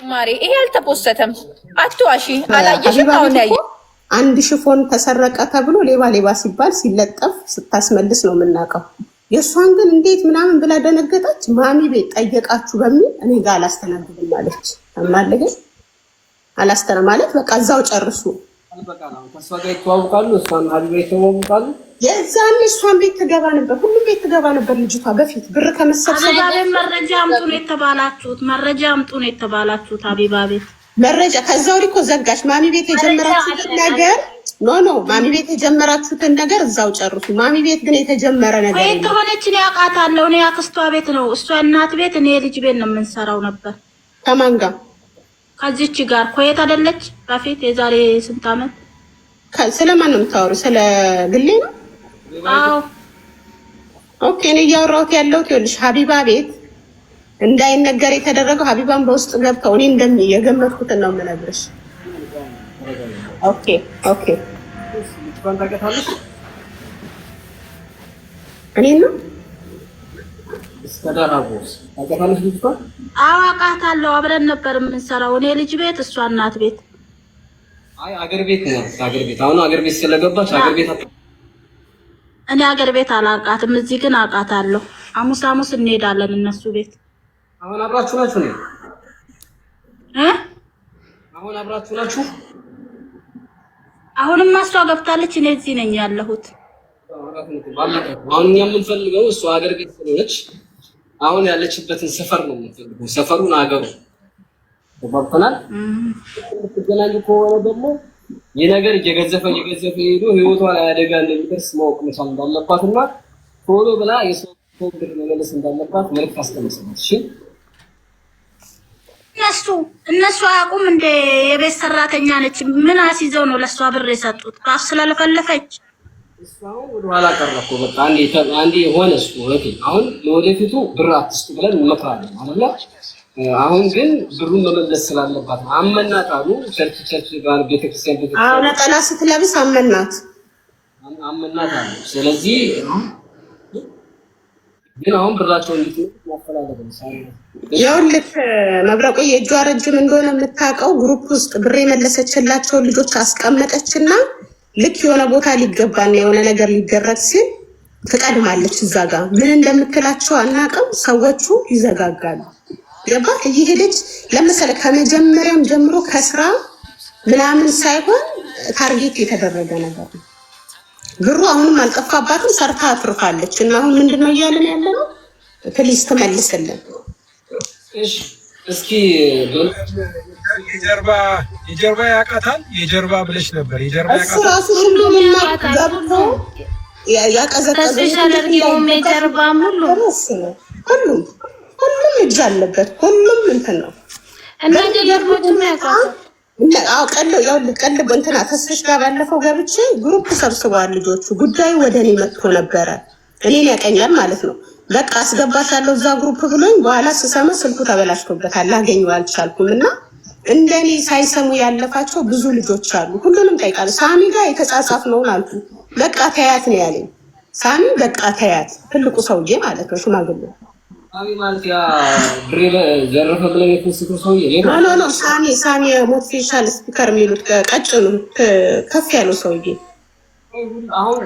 ማሪ ይሄ አልተፖሰተም። አትዋሺ። አላየሽም? አሁን ያየ አንድ ሽፎን ተሰረቀ ተብሎ ሌባ ሲባል ሲለጠፍ ስታስመልስ ነው የምናውቀው። የእሷን ግን እንዴት ምናምን ብላ ደነገጠች። ማሚ ቤት ጠየቃችሁ በሚል እኔ ጋር አላስተናግድም አለች። አማለገ አላስተና ማለት በቃ እዛው ጨርሱ። በቃ ነው ተስፋ ጋር ይተዋወቃሉ። እሷን ሀቢባ ይተዋወቃሉ። የዛን እሷን ቤት ትገባ ነበር፣ ሁሉም ቤት ትገባ ነበር። ልጅቷ በፊት ብር ከመሰብሰብ መረጃ አምጡ ነው የተባላችሁት። ሀቢባ ቤት መረጃ ከዛው ሪኮ ዘጋሽ። ማሚ ቤት የጀመራችሁትን ነገር ኖ ማሚ ቤት የጀመራችሁትን ነገር እዛው ጨርሱ። ማሚ ቤት ግን የተጀመረ ነገር ወይ ከሆነች ነው ያውቃታለሁ። እኔ አክስቷ ቤት ነው፣ እሷ እናት ቤት፣ እኔ ልጅ ቤት ነው የምንሰራው ነበር። ከማን ጋር? ከዚች ጋር ኮይት አይደለች? በፊት የዛሬ ስንት አመት። ስለማን ነው የምታወሩ? ስለ ግሌ ነው? አዎ ኦኬ። እኔ እያወራሁት ያለሁት ይኸውልሽ ሀቢባ ቤት እንዳይነገር የተደረገው ሀቢባን በውስጥ ገብተው እኔ የገመትኩትን ነው የምነግርሽ። ኦኬ እኔ ነው እስከዳራቦስ ታውቃታለሽ? ልጅቷ አዋቃታለሁ። አብረን ነበር የምንሰራው፣ እኔ ልጅ ቤት፣ እሷ እናት ቤት። አይ አገር ቤት ነው። አገር ቤት አሁን አገር ቤት ስለገባች አገር ቤት እኔ አገር ቤት አላውቃትም። እዚህ ግን አውቃታለሁ። ሐሙስ እንሄዳለን እነሱ ቤት። አሁን አብራችሁ ናችሁ ነው? አሁን አብራችሁ ናችሁ? አሁንም እሷ ገብታለች፣ እኔ እዚህ ነኝ ያለሁት። አሁን እኛ የምንፈልገው እሷ አገር ቤት ስለሆነች አሁን ያለችበትን ሰፈር ነው የምንፈልገው። ሰፈሩን አገሩ ተባብተናል። ትገናኙ ከሆነ ደግሞ የነገር እየገዘፈ ሄዶ ህይወቷ ላይ አደጋ እንደሚደርስ ማወቅ መቻል እንዳለባትና ቶሎ ብላ የሰው ብር መመለስ እንዳለባት መልዕክት አስተላልፋለች። እነሱ አያውቁም እንደ የቤት ሰራተኛ ነች። ምን አስይዘው ነው ለሷ ብር የሰጡት? ካፍ ስለለፈለፈች እሷው ወደ ኋላ ቀረኩ። በቃ አንዴ ሆነ እሱ አሁን ለወደፊቱ ብር አትስጡ ብለን እንመክራለን አይደል? አሁን ግን ብሩን መመለስ ስላለባት አመናት አሉ። ቸርች ጋር ቤተክርስቲያን አሁን ነጠላ ስትለብስ አመናት አሉ። ስለዚህ ግን አሁን ብራቸው እንዴት ያፈላልጋል? ይኸውልህ መብረቁ የእጇ ረጅም እንደሆነ የምታውቀው ግሩፕ ውስጥ ብር የመለሰችላቸውን ልጆች አስቀመጠችና ልክ የሆነ ቦታ ሊገባና የሆነ ነገር ሊደረግ ሲል ትቀድማለች። እዛ ጋር ምን እንደምትላቸው አናውቅም። ሰዎቹ ይዘጋጋሉ። ገባህ? እየሄደች ለምሳሌ ከመጀመሪያም ጀምሮ ከስራ ምናምን ሳይሆን ታርጌት የተደረገ ነገር ነው። ብሩ አሁንም አልጠፋባትም፣ ሰርታ አትርፋለች። እና አሁን ምንድነው እያልን ያለነው? ፕሊስ ተመልስልን። እሺ እስኪ የጀርባ ያቃታል። የጀርባ ብለሽ ነበር። የጀርባ ያቃታል ራሱ ሁሉም ገብቶ ያቀዘቀዘው የጀርባ ሁሉም እጅ አለበት። ሁሉም እንትን ነው እና ጀርባዎቹም ያቃታል። ቀልብ እንትና ተስፍሽ ጋር ባለፈው ገብቼ ግሩፕ ሰብስበዋል ልጆቹ። ጉዳዩ ወደ እኔ መጥቶ ነበረ። እኔን ያቀኛል ማለት ነው። በቃ አስገባሻለሁ እዛ ግሩፕ ብሎኝ በኋላ ስሰማ ስልኩ ተበላሽቶበታል፣ ላገኘው አልቻልኩም። እና እንደኔ ሳይሰሙ ያለፋቸው ብዙ ልጆች አሉ። ሁሉንም ጠይቃለሁ። ሳሚ ጋር የተጻጻፍነውን አልኩ። በቃ ተያት ነው ያለኝ ሳሚ። በቃ ተያት፣ ትልቁ ሰውዬ ማለት ነው፣ ሽማግሌው ሳሚ ማለት ያ ብሬ ዘረፈ ብለን የተሰጠው ሰውዬ ኖ ሳሚ ሞቲቬሽናል ስፒከር የሚሉት ቀጭኑ ከፍ ያለው ሰውዬ። አሁን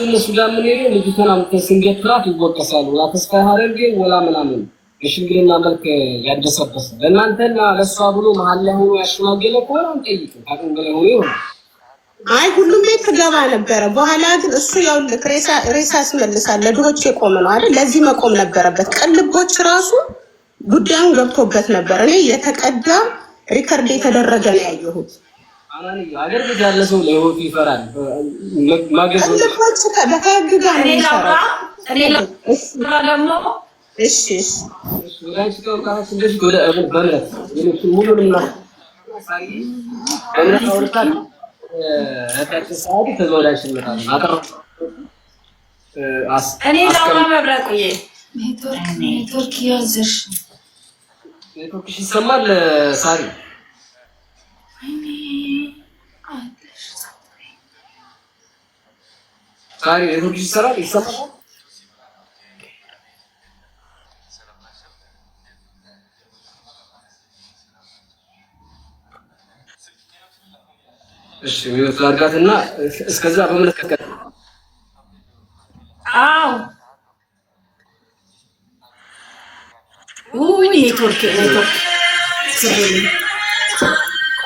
እነሱ ጋር ምን ሄደው ልጅቷን አምጥተን ስንገትራት ይወቀሳሉ። ተስፋ ሀረርጌ ወላ ምናምን የሽምግልና መልክ ያደሰበሰ ለእናንተና ለእሷ ብሎ መሀል ላይ ሆኖ ያሸማገለ ከሆነ አንጠይቅ አቅም በላይ ሆኖ ይሆናል። አይ ሁሉም ቤት ትገባ ነበረ። በኋላ ግን እሱ ያው ሬሳ ያስመልሳል። ለድሆች የቆመ ነው አይደል? ለዚህ መቆም ነበረበት። ቅልቦች ራሱ ጉዳዩን ገብቶበት ነበር። እኔ የተቀዳ ሪከርድ የተደረገ ነው ያየሁት። አገር ቤት ያለ ሰው ለህይወቱ ይፈራል። ማገዝ ቅልቦች በህግ ጋር ነው የሚሰራው። እሺ ወላጅ ከወጣች እንደዚህ ወደ በእምነት ሙሉንም ነው በእምነት አውርታል። አታችን ሰዓት ተዘውዳሽነታል አቀረ እኔ ላውራ መብረቁዬ ኔትወርክ ያዝሽ ኔትወርክሽ ይሰማል ሳሪ ኔትወርክሽ ይሰማል እሺ ሚዩት ላድርጋትና እስከዛ በመለከት ኔትወርክ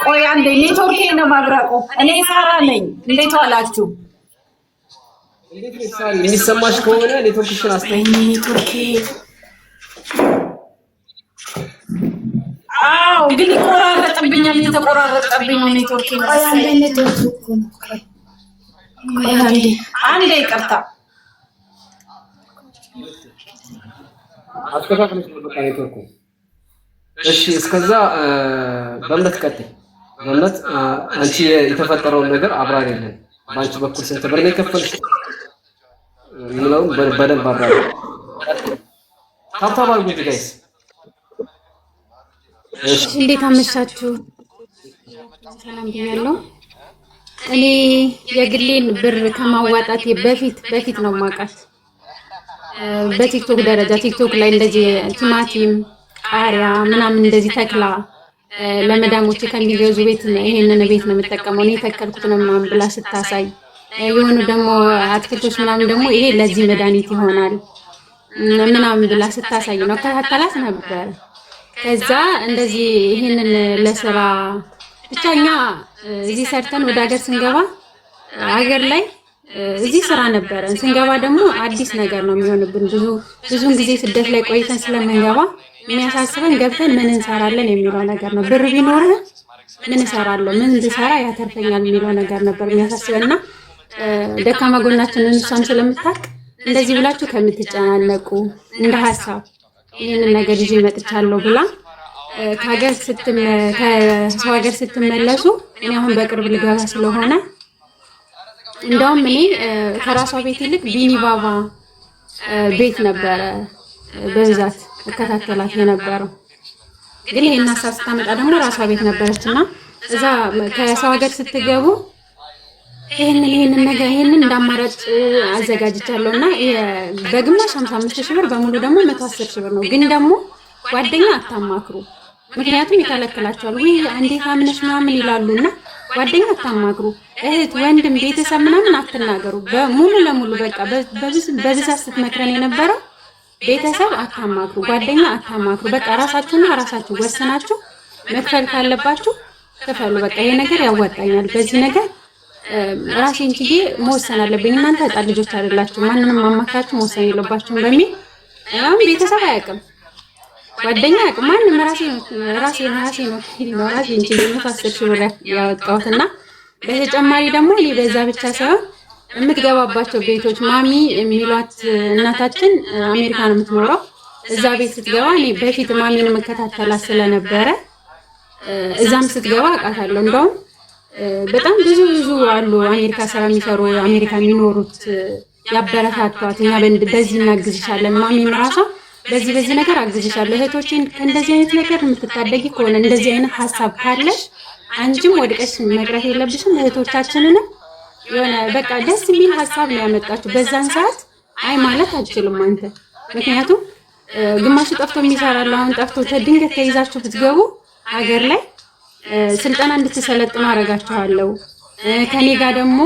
ቆይ አንዴ ኔትወርክ ነው ማብራቆ እኔ ሳራ ነኝ እንዴት ዋላችሁ እንዴት ነው የሚሰማሽ ከሆነ ኔትወርክሽን አስተይ ኔትወርክ ግን ይቆራረጥብኛል እየተቆራረጠብኝ ነው ኔትወርክ ነው ቆይ አንዴ ኔትወርክ ቆይ አንዴ ይቅርታ አስተካክለሽ በቃ ኔትወርኩ እሺ እስከዛ በእምነት ቀጥይ በእምነት አንቺ የተፈጠረውን ነገር አብራሪልን ባንቺ በኩል ስንት ብር ነው የከፈልሽ ምንለው በደንብ አብራሪ ታብታብ አድርጉ ጋይስ እሺ እንዴት አመሻችሁ ሰላም ብያለሁ እኔ የግሌን ብር ከማዋጣት በፊት ነው ማውቃት በቲክቶክ ደረጃ ቲክቶክ ላይ እንደዚህ ቲማቲም ቃሪያ ምናምን እንደዚህ ተክላ ለመዳሞች ከሚገዙ ቤት ይሄንን ቤት ነው የምጠቀመው እኔ ተከልኩት ነው ምናምን ብላ ስታሳይ የሆኑ ደግሞ አትክልቶች ምናምን ደግሞ ይሄ ለዚህ መድኃኒት ይሆናል ምናምን ብላ ስታሳይ ነው ከታተላት ነበር ከዛ እንደዚህ ይሄንን ለስራ ብቻኛ እዚህ ሰርተን ወደ ሀገር ስንገባ ሀገር ላይ እዚህ ስራ ነበር ስንገባ ደግሞ አዲስ ነገር ነው የሚሆንብን ብዙን ጊዜ ስደት ላይ ቆይተን ስለምንገባ የሚያሳስበን ገብተን ምን እንሰራለን የሚለው ነገር ነው ብር ቢኖር ምን እሰራለሁ ምን እንድሰራ ያተርፈኛል የሚለው ነገር ነበር የሚያሳስበንና ደካማ ጎናችንን እሷም ስለምታውቅ እንደዚህ ብላችሁ ከምትጨናነቁ እንደ ሐሳብ ይሄንን ነገር ይዤ መጥቻለሁ ብላ ከሰው ሀገር ስትመለሱ እኔ አሁን በቅርብ ልገባ ስለሆነ እንደውም እኔ ከራሷ ቤት ይልቅ ቢኒ ባባ ቤት ነበረ በብዛት እከታተላት የነበረው ግን ይሄን ሐሳብ ስታመጣ ደግሞ ራሷ ቤት ነበረችና እዛ ከሰው ሀገር ስትገቡ ይሄንን ነገር ይሄንን እንዳማራጭ አዘጋጅቻለሁና በግማሽ 55,000 ብር በሙሉ ደግሞ 110,000 ብር ነው ግን ደግሞ ጓደኛ አታማክሩ ምክንያቱም ይከለክላቸዋል ወይ እንዴት አምነሽ ምናምን ይላሉና ጓደኛ አታማክሩ እህት ወንድም ቤተሰብ ምናምን አትናገሩ በሙሉ ለሙሉ በቃ በብዛት ስትመክረን የነበረው ቤተሰብ አታማክሩ ጓደኛ አታማክሩ በቃ ራሳችሁ ወሰናችሁ መክፈል ካለባችሁ ከፈሉ በቃ ይሄ ነገር ያዋጣኛል በዚህ ነገር ራሴን ችዬ መወሰን አለብኝ እናንተ ህፃን ልጆች አይደላችሁ ማንንም ማማካችሁ መወሰን የለባችሁም በሚል ቤተሰብ አያውቅም ጓደኛ አያውቅም ማንንም ራሴን ችዬ 110,000 ብር ያወጣሁትና በተጨማሪ ደግሞ እኔ በዛ ብቻ ሳይሆን የምትገባባቸው ቤቶች ማሚ የሚሏት እናታችን አሜሪካ ነው የምትኖረው እዛ ቤት ስትገባ እኔ በፊት ማሚን መከታተላት ስለነበረ እዛም ስትገባ አውቃታለሁ እንደውም በጣም ብዙ አሉ አሜሪካ ስራ የሚሰሩ አሜሪካ የሚኖሩት ያበረታቷት እኛ በዚህ እናግዝሻለን ማሚም ራሷ በዚህ ነገር አግዝሻለሁ እህቶችን ከእንደዚህ አይነት ነገር የምትታደጊ ከሆነ እንደዚህ አይነት ሐሳብ ካለሽ አንቺም ወድቀሽ መቅረት የለብሽም እህቶቻችንን የሆነ በቃ ደስ የሚል ሐሳብ ነው ያመጣችሁ በዛን ሰዓት አይ ማለት አትችልም አንተ ምክንያቱም ግማሹ ጠፍቶ የሚሰራል አሁን ጠፍቶ ድንገት ተይዛችሁ ብትገቡ ሀገር ላይ ስልጠና እንድትሰለጥኑ አረጋችኋለሁ ከኔ ጋር ደግሞ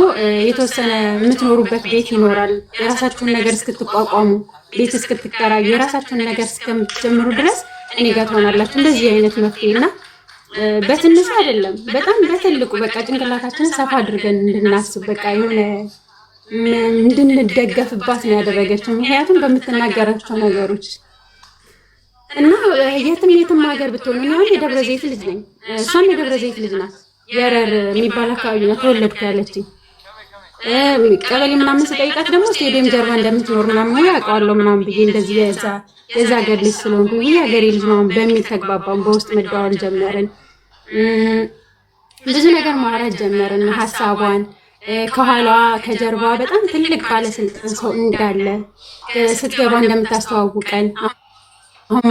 የተወሰነ የምትኖሩበት ቤት ይኖራል የራሳችሁን ነገር እስክትቋቋሙ ቤት እስክትከራዩ የራሳችሁን ነገር እስከምትጀምሩ ድረስ እኔ ጋር ትሆናላችሁ እንደዚህ አይነት መፍትሄና በትንሹ አይደለም በጣም በትልቁ በቃ ጭንቅላታችንን ሰፋ አድርገን እንድናስብ በቃ የሆነ እንድንደገፍባት ነው ያደረገችው ምክንያቱም በምትናገራቸው ነገሮች እና የትም ሀገር ብትሆኑ ነው የደብረ ዘይት ልጅ ነኝ እሷም የደብረ ዘይት ልጅ ናት የረር የሚባል አካባቢ ነው ተወለድኩ ያለችኝ ቀበሌ ምናምን ስጠይቃት ደግሞ ስቴዲየም ጀርባ እንደምትኖር ምናምን ያውቃለሁ ምናምን ብዬ እንደዚህ የዛ ሀገር ልጅ ስለሆንኩ የሀገሬ ልጅ ነው በሚል ተግባባን በውስጥ መደዋወል ጀመርን ብዙ ነገር ማውራት ጀመርን ሐሳቧን ከኋላዋ ከጀርባዋ በጣም ትልቅ ባለስልጣን ሰው እንዳለ ስትገባ እንደምታስተዋውቀን አሁን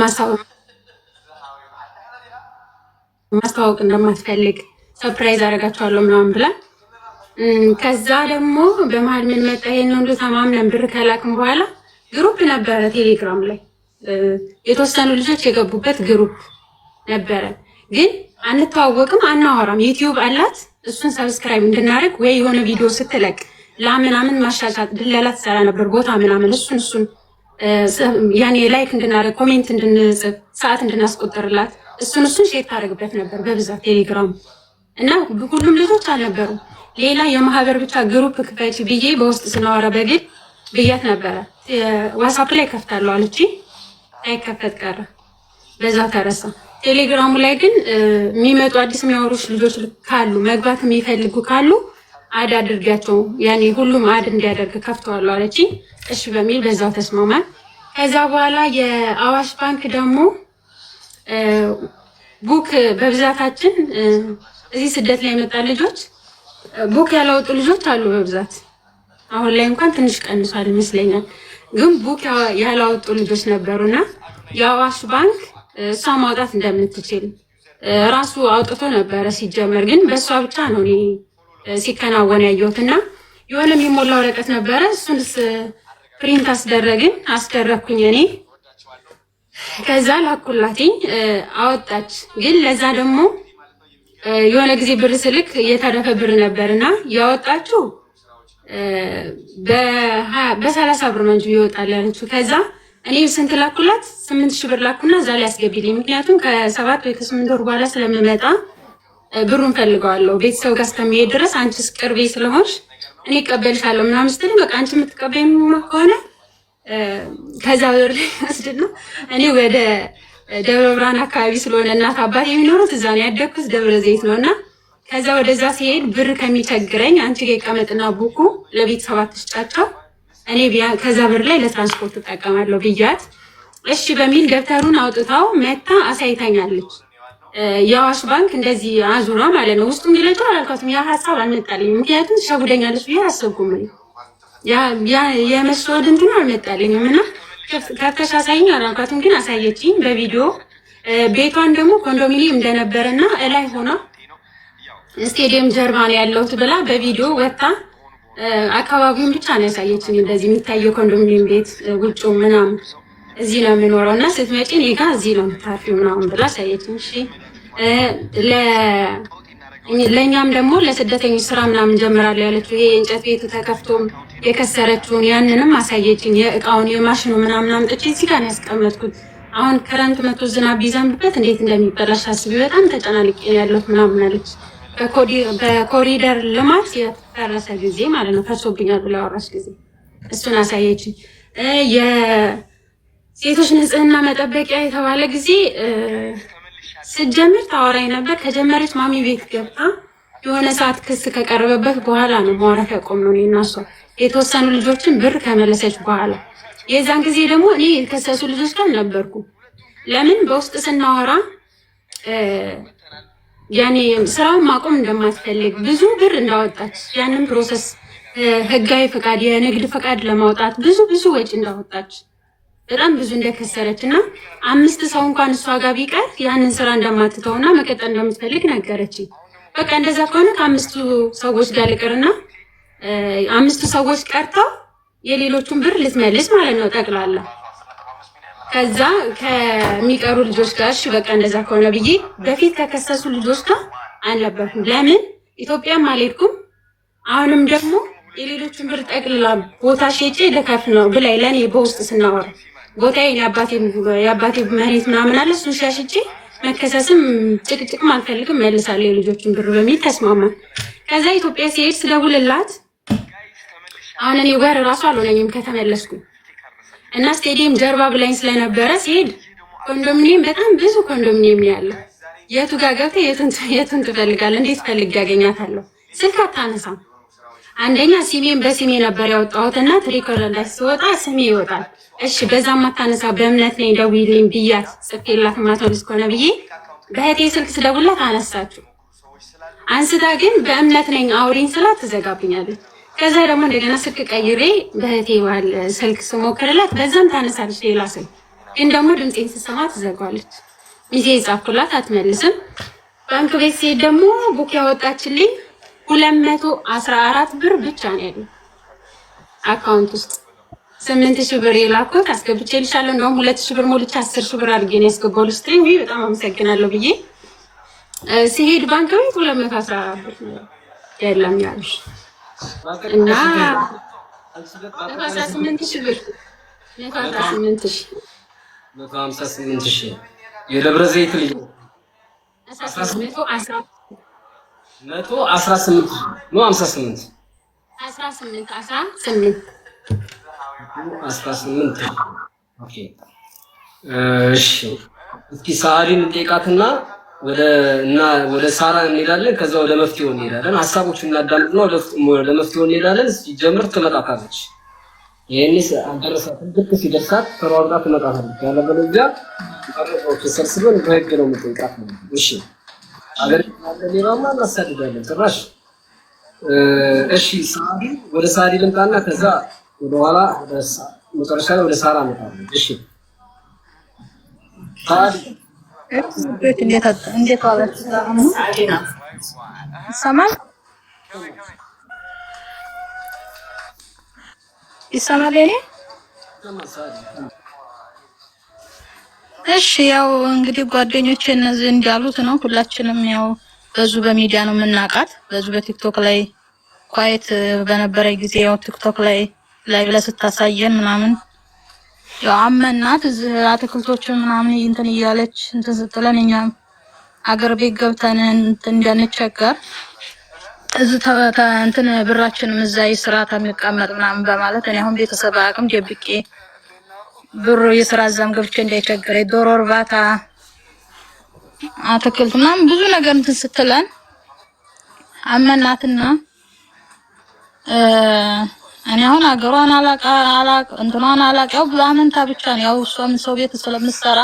ማስተዋወቅ እንደማትፈልግ ሰርፕራይዝ አደርጋቸዋለሁ ምናምን ብላ ከዛ ደግሞ በመሀል ምን መጣ ይሄን ሁሉ ተማምነን ብር ከላክን በኋላ ግሩፕ ነበረ ቴሌግራም ላይ የተወሰኑ ልጆች የገቡበት ግሩፕ ነበረ ግን አንተዋወቅም አናወራም ዩቲዩብ አላት እሱን ሰብስክራይብ እንድናደርግ ወይ የሆነ ቪዲዮ ስትለቅ ለምናምን ማሻሻጥ ድለላ ትሰራ ነበር ቦታ ምናምን እሱን ያኔ ላይክ እንድናደርግ ኮሜንት እንድንጽፍ ሰዓት እንድናስቆጥርላት እሱን ሼር ታደርግበት ነበር በብዛት ቴሌግራም እና ሁሉም ልጆች አልነበሩ። ሌላ የማህበር ብቻ ግሩፕ ክፈች ብዬ በውስጥ ስናወራ በግል ብያት ነበረ። ዋትስአፕ ላይ ከፍታለሁ አለች። አይከፈት ቀረ፣ በዛ ተረሳ። ቴሌግራሙ ላይ ግን የሚመጡ አዲስ የሚያወሩሽ ልጆች ካሉ መግባት የሚፈልጉ ካሉ አድ አድርጋቸው ያኔ ሁሉም አድ እንዲያደርግ ከፍተዋለሁ አለች። እሺ በሚል በዛው ተስማማን። ከዛ በኋላ የአዋሽ ባንክ ደግሞ ቡክ በብዛታችን እዚህ ስደት ላይ የመጣ ልጆች ቡክ ያላወጡ ልጆች አሉ በብዛት። አሁን ላይ እንኳን ትንሽ ቀንሷል ይመስለኛል፣ ግን ቡክ ያላወጡ ልጆች ነበሩና የአዋሽ ባንክ እሷ ማውጣት እንደምትችል ራሱ አውጥቶ ነበረ ሲጀመር፣ ግን በእሷ ብቻ ነው እኔ ሲከናወን ያየሁትና የሆነ የሚሞላ ወረቀት ነበረ። እሱንስ ፕሪንት አስደረግኩኝ እኔ። ከዛ ላኩላትኝ አወጣች። ግን ለዛ ደግሞ የሆነ ጊዜ ብር ስልክ የተረፈ ብር ነበርና ያወጣችው በ30 ብር ነው እንጂ ይወጣል ያለችው። ከዛ እኔ ስንት ላኩላት? 8000 ብር ላኩና እዛ ላይ አስገቢልኝ፣ ምክንያቱም ከ7 ወይ ከ8 ወር በኋላ ስለምመጣ ብሩን ፈልገዋለሁ ቤተሰብ ጋር እስከሚሄድ ድረስ አንቺስ ቅርቤ ስለሆንሽ እኔ እቀበልሻለሁ ምናምን ስትል በቃ አንቺ የምትቀበይኝ ከሆነ ከዛ ብር ወስድና እኔ ወደ ደብረ ብርሃን አካባቢ ስለሆነ እናት አባት የሚኖሩት እዛ ነው ያደግኩት፣ ደብረ ዘይት ነውና ከዛ ወደዛ ሲሄድ ብር ከሚቸግረኝ አንቺ ጋር ይቀመጥና ቡኩ ለቤተሰባት ትጫጫው እኔ ከዛ ብር ላይ ለትራንስፖርት ተጠቀማለሁ ብያት እሺ በሚል ደብተሩን አውጥታው መታ አሳይታኛለች። የአዋሽ ባንክ እንደዚህ አዙራ ማለት ነው። ውስጡን ግለጫው አላልኳትም። ያ ሐሳብ አልመጣልኝም፣ ምክንያቱም ትሸውደኛለች ብዬ አሰብኩም። ያ የመስወድ እንትን አልመጣልኝም እና ከፍተሽ አሳይኝ አላልኳትም፣ ግን አሳየችኝ በቪዲዮ። ቤቷን ደግሞ ኮንዶሚኒየም እንደነበረና እላይ ሆና ስቴዲየም ጀርባ ነው ያለሁት ብላ በቪዲዮ ወጣ አካባቢውን ብቻ ነው ያሳየችኝ። እንደዚህ የሚታየው ኮንዶሚኒየም ቤት ውጭው ምናምን እዚህ ነው የምኖረው እና ስትመጪ እኔ ጋር እዚህ ነው የምታርፊው ምናምን ብላ አሳየችኝ። እሺ ለእኛም ደግሞ ለስደተኞች ስራ ምናምን ጀምራለሁ ያለችው ይሄ የእንጨት ቤቱ ተከፍቶም የከሰረችውን ያንንም አሳየችኝ። የእቃውን የማሽኑ ምናምን አምጥቼ እዚህ ጋር ነው ያስቀመጥኩት። አሁን ክረምት መቶ ዝናብ ቢዘንብበት እንዴት እንደሚበላሽ አስቢ፣ በጣም ተጨናንቄ ያለሁት ምናምን አለች። በኮሪደር ልማት የፈረሰ ጊዜ ማለት ነው ፈርሶብኛል ብላ ያወራች ጊዜ እሱን አሳየችኝ። የሴቶች ንጽህና መጠበቂያ የተባለ ጊዜ ስትጀምር ታወራኝ ነበር። ከጀመረች ማሚ ቤት ገብታ የሆነ ሰዓት ክስ ከቀረበበት በኋላ ነው ማውራት ያቆምነው እኔ እና እሷ። የተወሰኑ ልጆችን ብር ከመለሰች በኋላ የዛን ጊዜ ደግሞ እኔ የተከሰሱ ልጆች ጋር ነበርኩ። ለምን በውስጥ ስናወራ ያኔ ስራውን ማቆም እንደማትፈልግ ብዙ ብር እንዳወጣች ያንን ፕሮሰስ ህጋዊ ፈቃድ የንግድ ፈቃድ ለማውጣት ብዙ ወጪ እንዳወጣች በጣም ብዙ እንደከሰረች እና 5 ሰው እንኳን እሷ ጋር ቢቀር ያንን ስራ እንደማትተውና መቀጠል እንደምትፈልግ ነገረች። በቃ እንደዛ ከሆነ ከ5 ሰዎች ጋር ልቅርና 5 ሰዎች ቀርተው የሌሎቹን ብር ልትመልስ ማለት ነው ጠቅላላ። ከዛ ከሚቀሩ ልጆች ጋር እሺ በቃ እንደዛ ከሆነ ብዬ በፊት ከከሰሱ ልጆች ጋር አልነበርኩም። ለምን ኢትዮጵያም አልሄድኩም። አሁንም ደግሞ የሌሎቹን ብር ጠቅልላ ቦታ ሸጬ ልከፍ ነው ብላይ ለኔ በውስጥ ስናወራ ቦታዬ የአባቴ መሬት ምናምን አለ እሱን ሸጬ መከሰስም ጭቅጭቅም አልፈልግም መልሳለሁ የልጆቹን ብር በሚል ተስማማን። ከዛ ኢትዮጵያ ሲሄድ ስደውልላት አሁን እኔ ወር ራሱ አልሆነኝም ከተመለስኩ እና ስቴዲየም ጀርባ ብላኝ ስለነበረ ሲሄድ ኮንዶሚኒየም በጣም ብዙ ኮንዶሚኒየም ያለ የቱ ጋር ገብተህ የቱን ትፈልጋለህ? እንዴት ፈልግ ያገኛታለሁ? ስልክ አታነሳም። አንደኛ ሲሜን በሲሜ ነበር ያወጣሁትና ትሪኮር ላይ ሲወጣ ስሜ ይወጣል። እሺ በዛም አታነሳ በእምነት ነኝ ደውይልኝ ብያት ጽፌላት ማተውልስ ኮነ ብዬ በህቴ ስልክ ስደውላት አነሳችሁ። አንስታ ግን በእምነት ነኝ አውሪኝ ስላት ትዘጋብኛለች። ከዛ ደግሞ እንደገና ስልክ ቀይሬ በህቴ ባል ስልክ ስሞክርላት በዛም ታነሳለች ሌላ ስልክ፣ ግን ደግሞ ድምጼን ስትሰማ ትዘጋዋለች። ሚዜ ጻፍኩላት አትመልስም። ባንክ ቤት ሲሄድ ደግሞ ቡክ ያወጣችልኝ 214 ብር ብቻ ነው ያለው አካውንት ውስጥ 8000 ብር የላኩት አስገብቼልሻለሁ። እንደውም 2000 ብር ሞልቼ 10000 ብር አድርጌ ነው ያስገባሁልሽ ስትሪንግ በጣም አመሰግናለሁ ብዬ ሲሄድ ባንክ ቤት 214 ብር ነው የለም ያልሽ እና 18,000 ብር 158,000 የደብረ ዘይት ልጅ 118 ነው 58 18 ኦኬ እሺ እስኪ ሳሪን ጠይቃትና ወደ ሳራ እንሄዳለን ከዛ ወደ መፍትሄው እንሄዳለን ሐሳቦችን እናዳምጥና ወደ መፍትሄው እንሄዳለን ሲጀምር ትመጣታለች ይሄንስ አንደረሳት ልክ ሲደርሳት ተሯሯጣ ትመጣታለች ያለበለዚያ አረጋውት ተሰብስበን በህግ ነው የምንጠይቃት እሺ አገር ለሌላማ እናሳድዳለን ጭራሽ እሺ ሳሪ ወደ ሳሪ ልምጣና ከዛ ወደ ኋላ መጨረሻ ላይ ወደ ሳራ መጣለን እሺ ሳሪ እንዴት ዋለች ይሰማል እኔ እሺ ያው እንግዲህ ጓደኞቼ እነዚህ እንዳሉት ነው ሁላችንም ያው በዙ በሚዲያ ነው የምናውቃት በዙ በቲክቶክ ላይ ኳይት በነበረ ጊዜ ያው ቲክቶክ ላይ ብላ ስታሳየን ምናምን ያው አመናት እዚህ አትክልቶችን ምናምን እንትን እያለች እንትን ስትለን እኛም አገር ቤት ገብተን እንዳንቸገር እዚህ እንትን ብራችንም እዛ የስራ ተሚቀመጥ ምናምን በማለት እኔ አሁን ቤተሰብ አቅም ደብቄ ብሩ የስራ እዛም ገብቼ እንዳይቸገረኝ ዶሮ እርባታ አትክልት ምናምን ብዙ ነገር እንትን ስትለን አመናትና እኔ አሁን አገሯን እንትኗን አላቀው ብላምንታ ብቻ ነው ያው እሷም ሰው ቤት ስለምትሰራ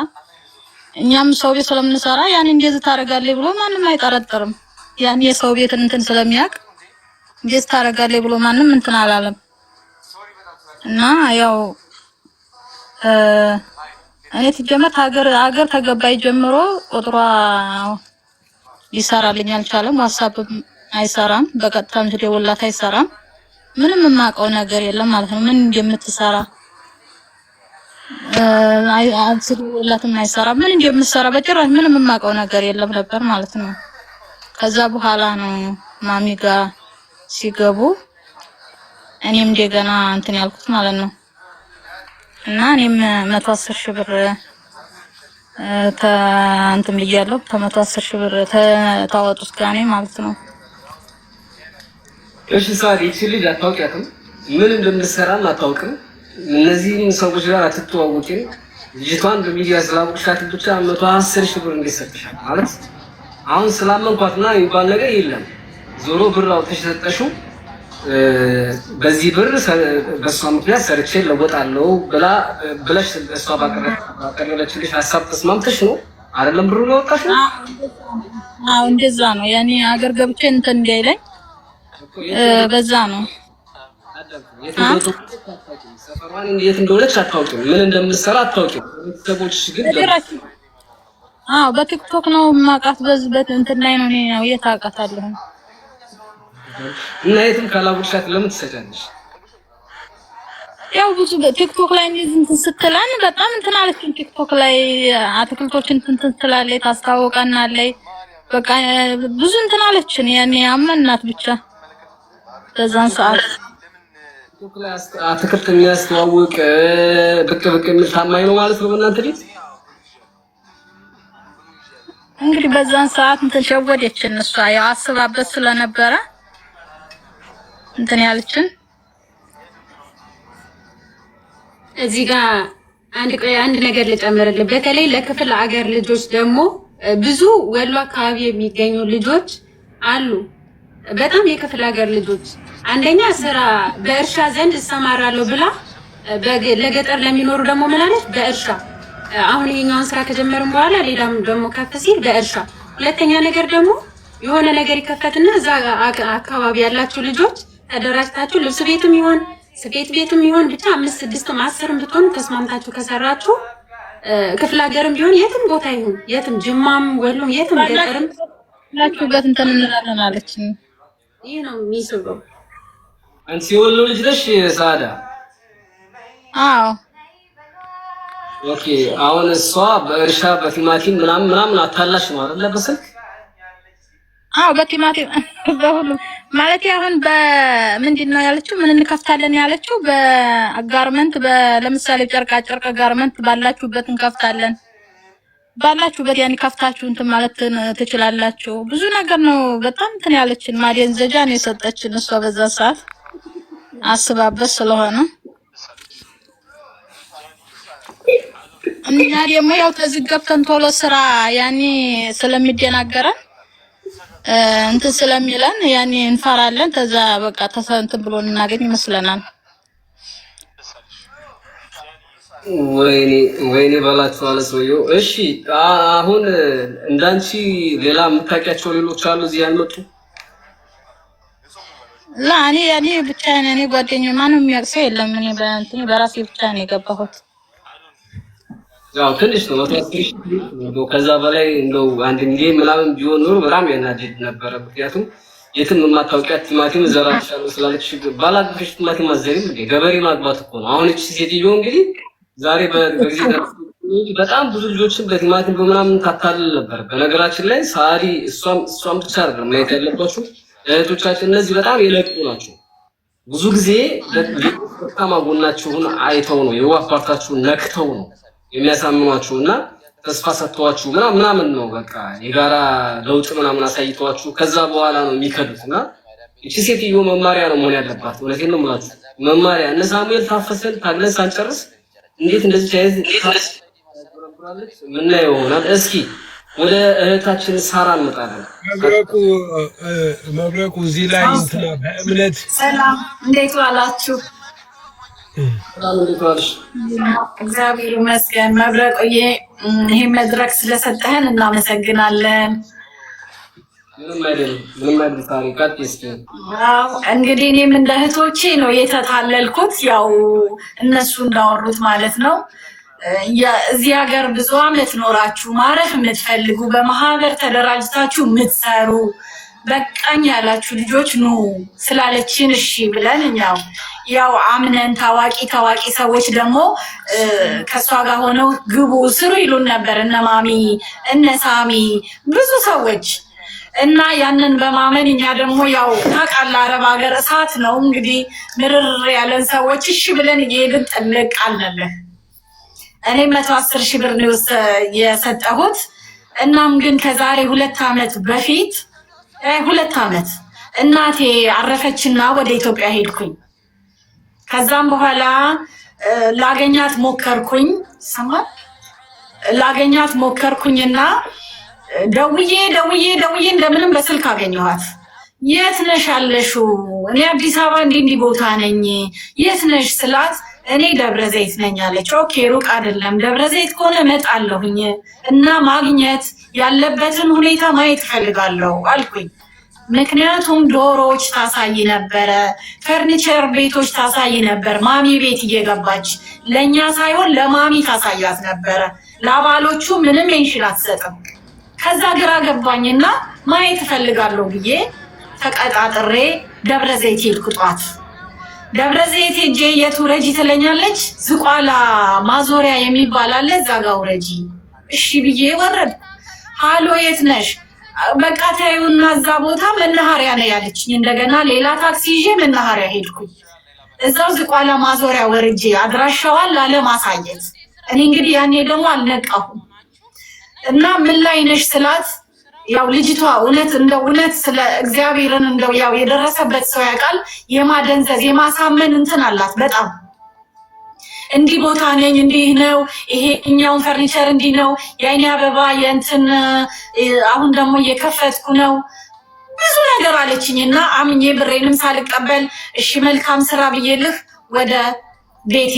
እኛም ሰው ቤት ስለምንሰራ ያን እንደዚህ ታረጋለች ብሎ ማንም አይጠረጥርም ያን የሰው ቤት እንትን ስለሚያቅ እንደዚህ ታረጋለች ብሎ ማንም እንትን አላለም እና ያው እኔ ትጀመር ሀገር ተገባይ ጀምሮ ቁጥሯ ይሰራልኝ አልቻለም ዋትስአፕ አይሰራም በቀጥታም ትደውላት አይሰራም ምንም የማውቀው ነገር የለም ማለት ነው ምን እንደምትሰራ አትደውላትም አይሰራም ምን እንደምትሰራ በጭራሽ ምንም የማውቀው ነገር የለም ነበር ማለት ነው ከዛ በኋላ ነው ማሚ ጋር ሲገቡ እኔም እንደገና እንትን ያልኩት ማለት ነው እና እኔም 110,000 ብር እንትን ብያለሁ 110,000 ብር ታወጡት ጋኔ ማለት ነው እሺ ሳሪ ልጅ አታውቂያትም ምን እንደምትሰራም አታውቅም እነዚህን ሰዎች ጋር አትተዋወቂም ልጅቷን በሚዲያ ስላወቅሻት ብቻ 110,000 ብር እንዲሰጥሻል ማለት አሁን ስላመንኳትና የሚባል ነገር የለም ዞሮ ብር አውጥተሽ ሰጠሽው በዚህ ብር በሷ ምክንያት ሰርቼ ለወጣለው ብለሽ እሷ ባቀረበችልሽ ሐሳብ ተስማምተሽ ነው አይደለም ብሩ ነው ወጣሽ አዎ እንደዛ ነው ያኔ አገር ገብቼ እንትን እንዳይለኝ በዛ ነው ሰፈሯን እንዴት እንደሆነች አታውቂም ምን እንደምትሰራ አታውቂም ቤተሰቦችሽ ግን አዎ በቲክቶክ ነው ማቃት በዝበት እንትን ላይ ነው ነው የታውቃታለሁ እና የትም ካላወቅሻት ለምን ትሰጫለሽ ያው ብዙ ቲክቶክ ላይ እንትን ስትላን በጣም እንትን አለችኝ ቲክቶክ ላይ አትክልቶችን እንትን ትላለች ታስታውቀናለች በቃ ብዙ እንትን አለችን ያኔ አመናት ብቻ በዛን ሰዓት ቲክቶክ ላይ አትክልት የሚያስተዋውቅ ብቅ የሚል ታማኝ ነው ማለት ነው እናንተ ልጅ እንግዲህ በዛን ሰዓት እንትን ሸወደችን እሷ ያው አስባበት ስለነበረ እንትን ያለችን እዚህ ጋር አንድ ነገር ልጨምርልህ በተለይ ለክፍለ ሀገር ልጆች ደግሞ ብዙ ወሎ አካባቢ የሚገኙ ልጆች አሉ በጣም የክፍለ ሀገር ልጆች አንደኛ ስራ በእርሻ ዘንድ እሰማራለሁ ብላ ለገጠር ለሚኖሩ ደግሞ ምናለች በእርሻ አሁን ይሄኛውን ስራ ከጀመርን በኋላ ሌላም ደግሞ ከፍ ሲል በእርሻ ሁለተኛ ነገር ደግሞ የሆነ ነገር ይከፈትና እዛ አካባቢ ያላችሁ ልጆች ተደራጅታችሁ ልብስ ቤትም ይሆን ስፌት ቤትም ይሆን ብቻ 5 6 10 ብትሆኑ ተስማምታችሁ ከሰራችሁ ክፍለ ሀገርም ቢሆን የትም ቦታ ይሁን የትም ጅማም ወሎም የትም ገጠርም ላችሁበት እንትን እንላለን አለችኝ ይሄ ነው የሚስበው አንቺ ወሎ ልጅ ነሽ ሳዳ አዎ ኦኬ አሁን እሷ በእርሻ በቲማቲም ምናምን አታላሽ ነው አይደል በስልክ አዎ በቲማቲም በሁሉ ማለት አሁን በምንድነው ያለችው? ምን እንከፍታለን ያለችው? በጋርመንት ለምሳሌ ጨርቃ ጨርቅ ጋርመንት ባላችሁበት እንከፍታለን ባላችሁበት ያን ከፍታችሁ እንትን ማለት ትችላላችሁ። ብዙ ነገር ነው በጣም እንትን ያለችን ማደንዘጃ ነው የሰጠችን እሷ በዛ ሰዓት አስባበት ስለሆነ እና ደግሞ ያው ተዝገብተን ቶሎ ስራ ያኔ ስለሚደናገረን እንትን ስለሚለን ያኔ እንፈራለን። ተዛ በቃ ተሰንትን ብሎ እናገኝ ይመስለናል። ወይኔ ባላችሁ አለ ሰውየው። እሺ አሁን እንዳንቺ ሌላ የምታውቂያቸው ሌሎች አሉ እዚህ ያልመጡ? እኔ ብቻ ነኝ ጓደኛዬ ማንም የሚያውቀው የለም። እኔ በራሴ ብቻ ነው የገባሁት። ያው ትንሽ ነው ወጣትሽ እንደው ከዛ በላይ እንደው አንድ ሚሊዮን ምናምን ቢሆን ኖሮ በጣም ያናድድ ነበር። ምክንያቱም የትም የማታውቂያት ቲማቲም ዘራሻለሁ ስላለች ባላግሽ ቲማቲም አዘሪም እንደ ገበሬ ማግባት እኮ ነው። አሁን እቺ ሴትዮ እንግዲህ ዛሬ በጊዜ በጣም ብዙ ልጆችን በቲማቲም በምናምን ታታልል ነበር። በነገራችን ላይ ሳሪ እሷም ብቻ አይደለም ማየት ያለባችሁ እህቶቻችን፣ እነዚህ በጣም የለቁ ናቸው። ብዙ ጊዜ ደካማ ጎናችሁን አይተው ነው የዋህ ፓርታችሁን ነክተው ነው የሚያሳምኗችሁና ተስፋ ሰጥተዋችሁ ምናምን ነው በቃ የጋራ ለውጥ ምናምን አሳይተዋችሁ ከዛ በኋላ ነው የሚከዱትና እቺ ሴትዮ መማሪያ ነው መሆን ያለባት። እውነቴን ነው የምላችሁ መማሪያ። እነ ሳሙኤል ታፈሰን ታግለን ሳንጨርስ እንዴት እንደዚህ አይነት ምን ላይ ይሆናል? እስኪ ወደ እህታችን ሳራ እንመጣለን። መብረቁ እዚህ ላይ እንትና በእምነት ሰላም፣ እንዴት ዋላችሁ? ሰላም፣ እንዴት ዋልሽ? እግዚአብሔር ይመስገን። መብረቁዬ ይሄ መድረክ ስለሰጠህን እናመሰግናለን። ምንም አይደል ታሪክ እስኪ። እንግዲህ እኔም እንደ እህቶቼ ነው የተታለልኩት፣ ያው እነሱ እንዳወሩት ማለት ነው። እዚህ ሀገር ብዙ አመት ኖራችሁ ማረፍ የምትፈልጉ በማህበር ተደራጅታችሁ የምትሰሩ በቃኝ ያላችሁ ልጆች ኑ ስላለችን እሺ ብለን ያው አምነን ታዋቂ ሰዎች ደግሞ ከሷ ጋር ሆነው ግቡ ስሩ ይሉን ነበር። እነ ማሚ እነ ሳሚ ብዙ ሰዎች እና ያንን በማመን እኛ ደግሞ ያው ታውቃለህ አረብ ሀገር እሳት ነው እንግዲህ ምርር ያለን ሰዎች እሺ ብለን እየሄድን ጥልቅ አልነበር። እኔ 110,000 ብር ነው የሰጠሁት። እናም ግን ከዛሬ 2 አመት በፊት 2 አመት እናቴ አረፈችና ወደ ኢትዮጵያ ሄድኩኝ። ከዛም በኋላ ላገኛት ሞከርኩኝና ደውዬ እንደምንም በስልክ አገኘኋት። የት ነሽ ያለሽው? እኔ አዲስ አበባ እንዲህ ቦታ ነኝ። የት ነሽ ስላት እኔ ደብረ ዘይት ነኝ አለች። ኦኬ ሩቅ አይደለም፣ ደብረ ዘይት ከሆነ እመጣለሁኝ እና ማግኘት ያለበትን ሁኔታ ማየት ፈልጋለሁ አልኩኝ። ምክንያቱም ዶሮዎች ታሳይ ነበረ፣ ፈርኒቸር ቤቶች ታሳይ ነበር። ማሚ ቤት እየገባች ለኛ ሳይሆን ለማሚ ታሳያት ነበረ። ለአባሎቹ ምንም ሜንሽን አትሰጥም። ከዛ ግራ ገባኝና ማየት ፈልጋለሁ ብዬ ተቀጣጥሬ ደብረ ዘይት ሄድኩ። ጧት ደብረ ዘይት ሄጄ የት ውረጂ ትለኛለች። ዝቋላ ማዞሪያ የሚባል አለ፣ እዛ ጋር ውረጂ። እሺ ብዬ ወረድኩ። ሃሎ የት ነሽ? በቃ ታዩና እዛ ቦታ መናኸሪያ ነው ያለችኝ። እንደገና ሌላ ታክሲ ይዤ መናኸሪያ ሄድኩኝ። እዛው ዝቋላ ማዞሪያ ወርጄ አድራሻዋን ላለማሳየት እኔ እንግዲህ ያኔ ደግሞ አልነቃሁም እና ምን ላይ ነሽ ስላት ያው ልጅቷ እውነት ስለ እግዚአብሔርን እንደው ያው የደረሰበት ሰው ያውቃል። የማደንዘዝ የማሳመን እንትን አላት በጣም እንዲህ ቦታ ነኝ፣ እንዲህ ነው፣ ይሄኛውን ፈርኒቸር እንዲህ ነው፣ የአይኔ አበባ የእንትን አሁን ደግሞ እየከፈትኩ ነው ብዙ ነገር አለችኝና አምኜ ብሬንም ሳልቀበል እሺ መልካም ስራ ብዬልህ ወደ ቤቴ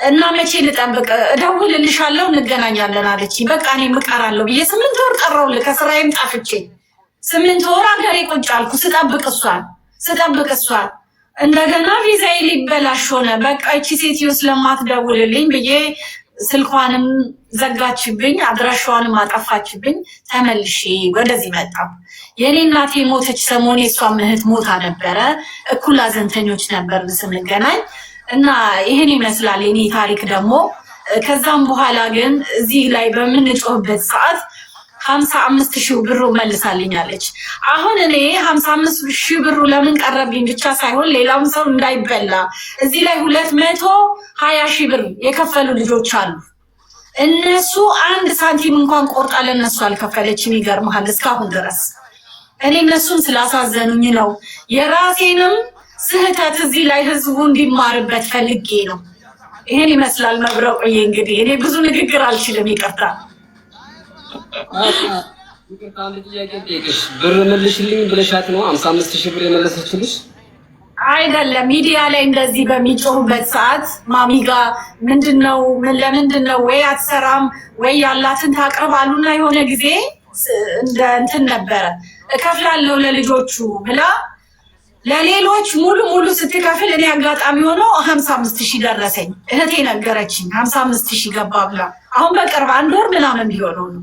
እና መቼ ልጠብቅ? እደውልልሻለሁ እንገናኛለን አለችኝ። በቃ እኔ እቀራለሁ ብዬ 8 ወር ቀረውልህ ከስራዬም ጣፍቼ 8 ወር አገሬ ቁጭ አልኩ ስጠብቅ እሷን እንደገና ቪዛዬ ሊበላሽ ሆነ። በቃ እቺ ሴትዮ ስለማትደውልልኝ ብዬ ስልኳንም ዘጋችብኝ፣ አድራሻዋንም አጠፋችብኝ። ተመልሼ ወደዚህ መጣሁ። የኔ እናቴ ሞተች ሰሞን የሷም እህት ሞታ ነበረ። እኩል አዘንተኞች ነበር ስንገናኝ እና ይሄን ይመስላል የኔ ታሪክ ደግሞ። ከዛም በኋላ ግን እዚህ ላይ በምንጮህበት ሰዓት 55,000 ብሩ መልሳልኛለች። አሁን እኔ 55,000 ብሩ ለምን ቀረብኝ ብቻ ሳይሆን ሌላውም ሰው እንዳይበላ እዚህ ላይ 220,000 ብር የከፈሉ ልጆች አሉ። እነሱ አንድ ሳንቲም እንኳን ቆርጣ ለነሱ አልከፈለችም። ይገርምሃል እስካሁን ድረስ እኔ እነሱን ስላሳዘኑኝ ነው የራሴንም ስህተት እዚህ ላይ ህዝቡ እንዲማርበት ፈልጌ ነው። ይሄን ይመስላል መብረቁዬ። እንግዲህ እኔ ብዙ ንግግር አልችልም፣ ይቅርታ። አንድ ጥያቄ ልጠይቅሽ። ብር መልሽልኝ ብለሻት ነው 55,000 ብር የመለሰችልሽ? አይደለም ሚዲያ ላይ እንደዚህ በሚጮሁበት ሰዓት ማሚጋ ምንድነው ለምንድነው ወይ አትሰራም ወይ ያላትን ታቀርባሉና የሆነ ጊዜ እንደ እንትን ነበረ እከፍላለሁ ለልጆቹ ብላ ለሌሎች ሙሉ ስትከፍል እኔ አጋጣሚ ሆኖ 55,000 ደረሰኝ። እህቴ ነገረችኝ 55,000 ገባ ብላ። አሁን በቅርብ አንድ ወር ምናምን ቢሆነው ነው።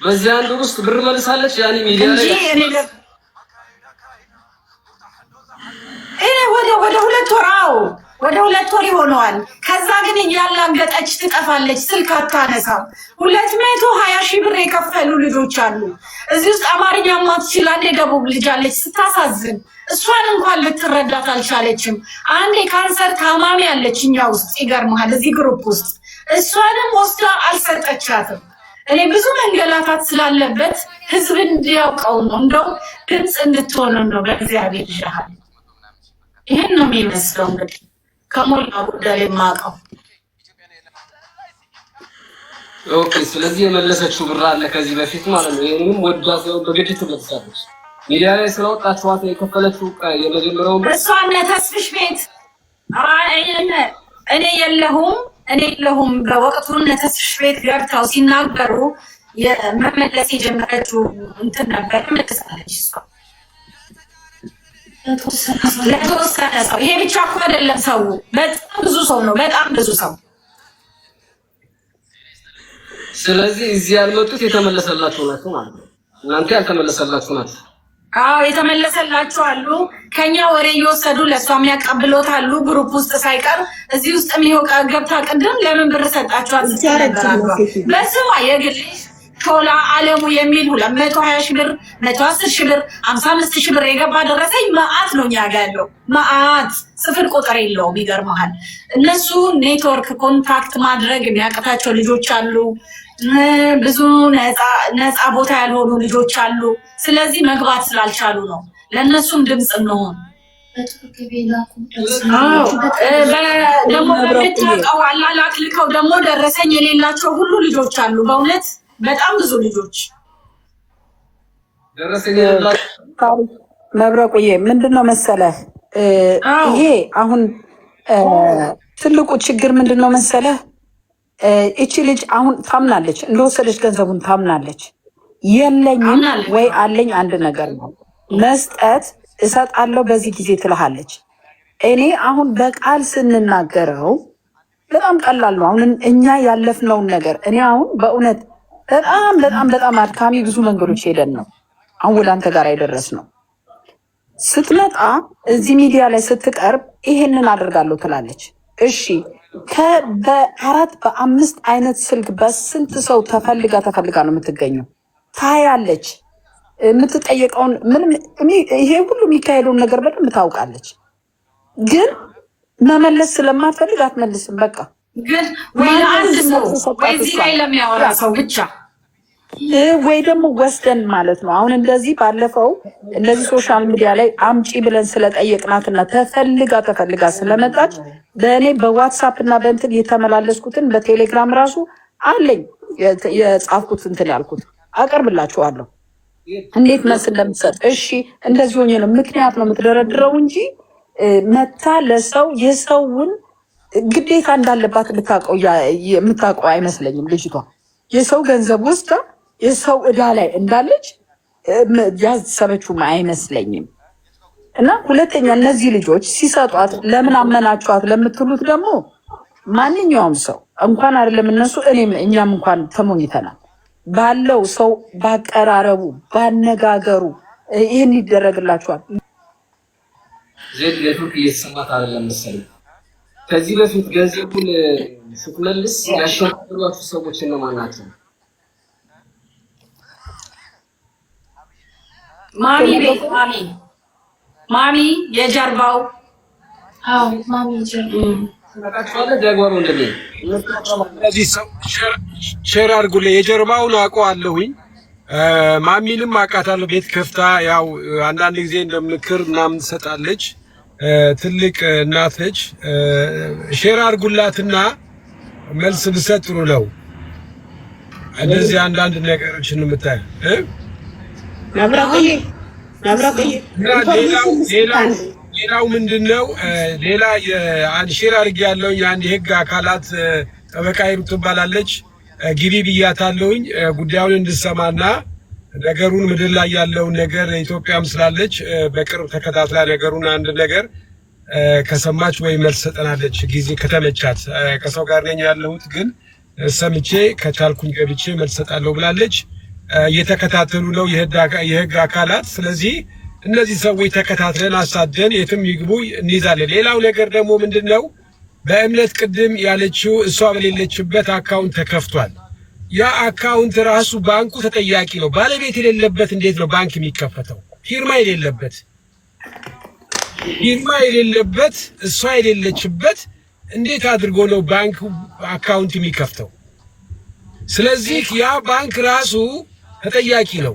በዚህ አንድ ወር ውስጥ ብር መልሳለች። ያኔ ሚዲያ ላይ ወደ 2 ወር ወደ 2 ወር ይሆነዋል። ከዛ ግን እያላገጠች ትጠፋለች፣ ስልክ አታነሳም። 220,000 ብር የከፈሉ ልጆች አሉ። እዚህ ውስጥ አማርኛ ማትችል አንድ የደቡብ ልጅ አለች፣ ስታሳዝን። እሷን እንኳን ልትረዳት አልቻለችም። አንድ የካንሰር ታማሚ አለች እኛ ውስጥ፣ ይገርምሃል፣ እዚህ ግሩፕ ውስጥ እሷንም ወስዳ አልሰጠቻትም። እኔ ብዙ መንገላታት ስላለበት ህዝብ እንዲያውቀው ነው፣ እንደው ድምፅ እንድትሆን ነው። በእግዚአብሔር ይሻል። ይሄን ነው የሚመስለው እንግዲህ ከሞላ ጎደል የማውቀው። ኦኬ። ስለዚህ የመለሰችው ብር አለ ከዚህ በፊት ማለት ነው። ይሄንም ወዳ ሰው በግድ ትመልሳለች። ሚዲያ ላይ ስለወጣችኋት የከፈለችው የመጀመሪያው ብር እሷን ተስፍሽ ቤት እኔ የለሁም በወቅቱ ተስፍሽ ቤት ገብተው ሲናገሩ የመመለስ የጀመረችው እንትን ነበር። መልሳለች እሷ ለተወሰነ ሰው። ይሄ ብቻ እኮ አይደለም፣ ሰው በጣም ብዙ ሰው ነው፣ በጣም ብዙ ሰው። ስለዚህ እዚህ ያልመጡት የተመለሰላችሁ ናቸው ማለት ነው። እናንተ ያልተመለሰላችሁ ናቸው። አዎ የተመለሰላችሁ አሉ። ከኛ ወሬ እየወሰዱ ለሷ የሚያቀብሎት አሉ፣ ግሩፕ ውስጥ ሳይቀር። እዚህ ውስጥ የሚሆን ገብታ ቅድም ለምን ብር ሰጣችኋል ስትነገራሉ በስሟ የግልሽ ቶላ አለሙ የሚል 220,000 ብር 110,000 ብር 55,000 ብር የገባ ደረሰኝ መዓት ነው እኛ ጋር ያለው መዓት፣ ስፍር ቁጥር የለውም። ይገርመሃል እነሱ ኔትወርክ ኮንታክት ማድረግ የሚያቅታቸው ልጆች አሉ፣ ብዙ ነፃ ቦታ ያልሆኑ ልጆች አሉ። ስለዚህ መግባት ስላልቻሉ ነው። ለእነሱም ድምፅ እንሆን። ደግሞ በምታውቀው አላላክ ልከው ደግሞ ደረሰኝ የሌላቸው ሁሉ ልጆች አሉ። በእውነት በጣም ብዙ ልጆች ደረሰኝ መብረቁዬ ምንድነው መሰለህ ይሄ አሁን ትልቁ ችግር ምንድነው መሰለህ እቺ ልጅ አሁን ታምናለች፣ እንደወሰደች ገንዘቡን ታምናለች። የለኝም ወይ አለኝ አንድ ነገር ነው መስጠት እሰጣለሁ በዚህ ጊዜ ትልሃለች። እኔ አሁን በቃል ስንናገረው በጣም ቀላል ነው። አሁን እኛ ያለፍነውን ነገር እኔ አሁን በእውነት በጣም አድካሚ ብዙ መንገዶች ሄደን ነው አሁን አንተ ጋር አይደረስነው። ስትመጣ እዚህ ሚዲያ ላይ ስትቀርብ ይሄንን አደርጋለሁ ትላለች። እሺ በ4 በ5 አይነት ስልክ በስንት ሰው ተፈልጋ ነው የምትገኘው። ታያለች፣ የምትጠየቀውን ምንም ይሄ ሁሉ የሚካሄደውን ነገር በደንብ ታውቃለች። ግን መመለስ ስለማትፈልግ አትመልስም። በቃ ግን ወይ ለአንድ ሰው ወይ እዚህ ላይ ለሚያወራ ሰው ብቻ ወይ ደግሞ ወስደን ማለት ነው። አሁን እንደዚህ ባለፈው እንደዚህ ሶሻል ሚዲያ ላይ አምጪ ብለን ስለጠየቅናትና ተፈልጋ ስለመጣች በእኔ በዋትሳፕ እና በእንትን የተመላለስኩትን በቴሌግራም ራሱ አለኝ የጻፍኩት እንትን ያልኩት አቀርብላችኋለሁ እንዴት መልስ እንደምትሰጥ። እሺ እንደዚህ ሆኜ ነው ምክንያት ነው የምትደረድረው እንጂ መታ ለሰው የሰውን ግዴታ እንዳለባት የምታውቀው አይመስለኝም። ልጅቷ የሰው ገንዘብ ውስጥ የሰው ዕዳ ላይ እንዳለች ያሰበችውም አይመስለኝም። እና ሁለተኛ እነዚህ ልጆች ሲሰጧት ለምን አመናችኋት ለምትሉት ደግሞ ማንኛውም ሰው እንኳን አይደለም እነሱ እኛም እንኳን ተሞኝተናል። ባለው ሰው ባቀራረቡ ባነጋገሩ ይህን ይደረግላችኋል። ዜድ የቱርክ እየተሰማት አይደለም መሰለኝ። ከዚህ በፊት ገንዘቡን ስትመልስ ያሸፈሯችሁ ሰዎች እነማን ናቸው? ማሚ ቤት ማሚ የጀርባው አዎ ማሚ ጀርባው እነዚህ ሰው ሼር አድርጉልኝ። የጀርባውን አውቀዋለሁኝ። ማሚንም አውቃታለሁ። ቤት ከፍታ ያው አንዳንድ ጊዜ እንደምክር ምናምን ትሰጣለች። ትልቅ እናት ነች። ሼር አድርጉላትና መልስ ብሰጥ ጥሩ ነው። እንደዚህ አንዳንድ ነገሮችን የምታይ ሌላው ምንድነው? ሌላ አንድ ሼር አድርጌያለሁ። የአንድ የህግ አካላት ጠበቃ ሂሩት ትባላለች። ግቢ ብያታለሁኝ ጉዳዩን እንድሰማና ነገሩን ምድር ላይ ያለውን ነገር ኢትዮጵያም ስላለች በቅርብ ተከታትላ ነገሩን አንድ ነገር ከሰማች ወይ መልስ ሰጠናለች። ጊዜ ከተመቻት ከሰው ጋር ነኝ ያለሁት ግን ሰምቼ ከቻልኩኝ ገብቼ መልስ ሰጣለሁ ብላለች። እየተከታተሉ ነው የህግ አካላት። ስለዚህ እነዚህ ሰዎች ተከታትለን አሳደን የትም ይግቡ እንይዛለን። ሌላው ነገር ደግሞ ምንድነው? በእምነት ቅድም ያለችው እሷ በሌለችበት አካውንት ተከፍቷል። ያ አካውንት ራሱ ባንኩ ተጠያቂ ነው። ባለቤት የሌለበት እንዴት ነው ባንክ የሚከፈተው? ፊርማ የሌለበት እሷ የሌለችበት እንዴት አድርጎ ነው ባንክ አካውንት የሚከፍተው? ስለዚህ ያ ባንክ ራሱ ተጠያቂ ነው።